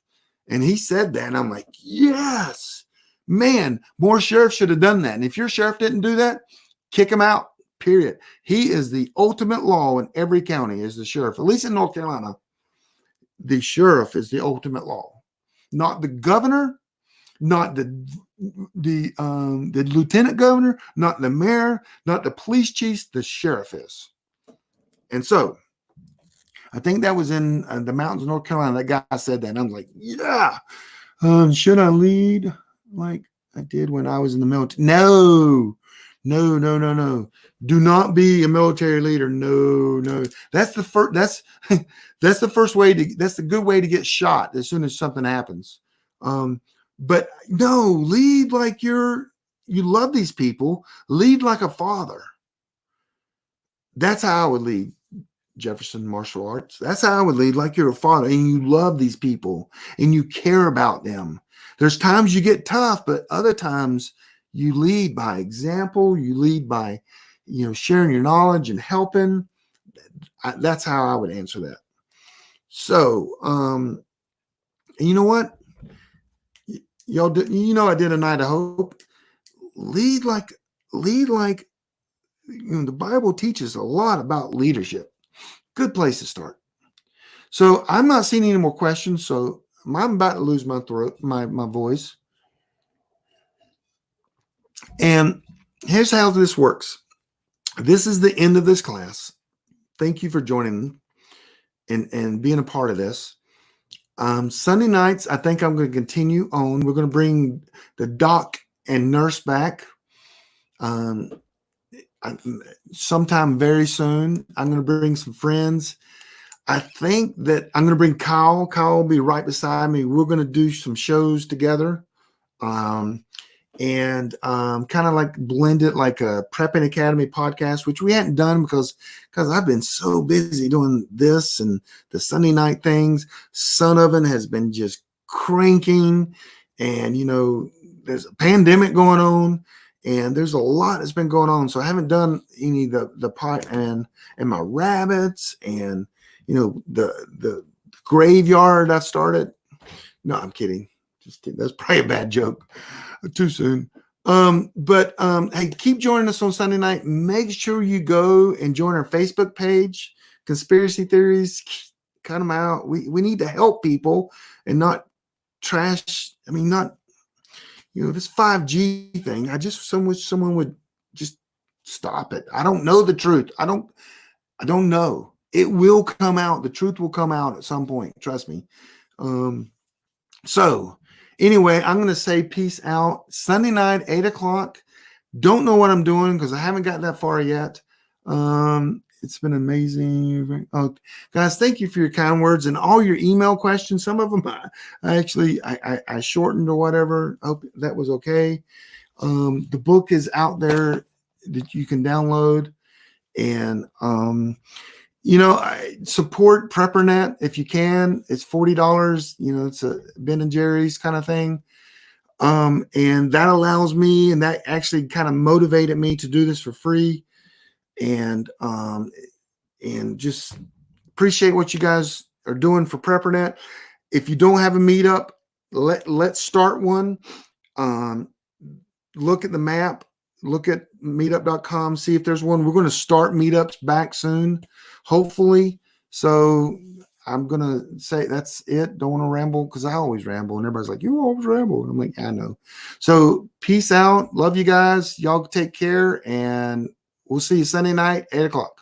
And he said that, and I'm like, yes, man, more sheriffs should have done that. And if your sheriff didn't do that, kick him out, period. He is the ultimate law in every county, is the sheriff, at least in North Carolina. The sheriff is the ultimate law, not the governor, not the lieutenant governor, not the mayor, not the police chief. The sheriff is. And so I think that was in the mountains of North Carolina. That guy said that, and I'm like, yeah. Should I lead like I did when I was in the military? No. Do not be a military leader. No. That's the first. That's the first way to. That's the good way to get shot as soon as something happens. But no, lead like you love these people. Lead like a father. That's how I would lead. Jefferson Martial Arts. That's how I would lead, like you're a father and you love these people and you care about them. There's times you get tough, but other times you lead by example. You lead by, sharing your knowledge and helping. That's how I would answer that. So, and you know what? Y'all did, I did a night of hope. Lead like, the Bible teaches a lot about leadership. Good place to start. So I'm not seeing any more questions. So I'm about to lose my throat, my voice. And here's how this works. This is the end of this class. Thank you for joining and being a part of this. Sunday nights, I think I'm going to continue on. We're going to bring the doc and nurse back. Sometime very soon. I'm going to bring some friends. I think that I'm going to bring Kyle. Kyle will be right beside me. We're going to do some shows together, and kind of like blend it like a Prepping Academy podcast, which we hadn't done because I've been so busy doing this and the Sunday night things. Son Oven has been just cranking, and there's a pandemic going on. And there's a lot that's been going on. So I haven't done any of the pot and my rabbits and, the graveyard I started. No, I'm kidding. Just kidding. That's probably a bad joke. Too soon. But hey, keep joining us on Sunday night. Make sure you go and join our Facebook page. Conspiracy theories, cut them out. We need to help people and not trash. I mean, not. This 5G thing, I just wish someone would just stop it. I don't know the truth. I don't know. It will come out. The truth will come out at some point. Trust me. So anyway, I'm going to say peace out. Sunday night, 8:00. Don't know what I'm doing because I haven't gotten that far yet. It's been amazing. Oh, guys, thank you for your kind words and all your email questions. Some of them I shortened or whatever. I hope that was okay. The book is out there that you can download, and I support Preppernet if you can. It's $40. It's a Ben and Jerry's kind of thing. And that allows me, and that actually kind of motivated me to do this for free. And just appreciate what you guys are doing for Preppernet. If you don't have a meetup, let's start one. Look at the map, look at meetup.com, see if there's one. We're going to start meetups back soon, hopefully. So I'm going to say that's it. Don't want to ramble because I always ramble and everybody's like, you always ramble. And I'm like, I know. So peace out. Love you guys. Y'all take care and we'll see you Sunday night, 8 o'clock.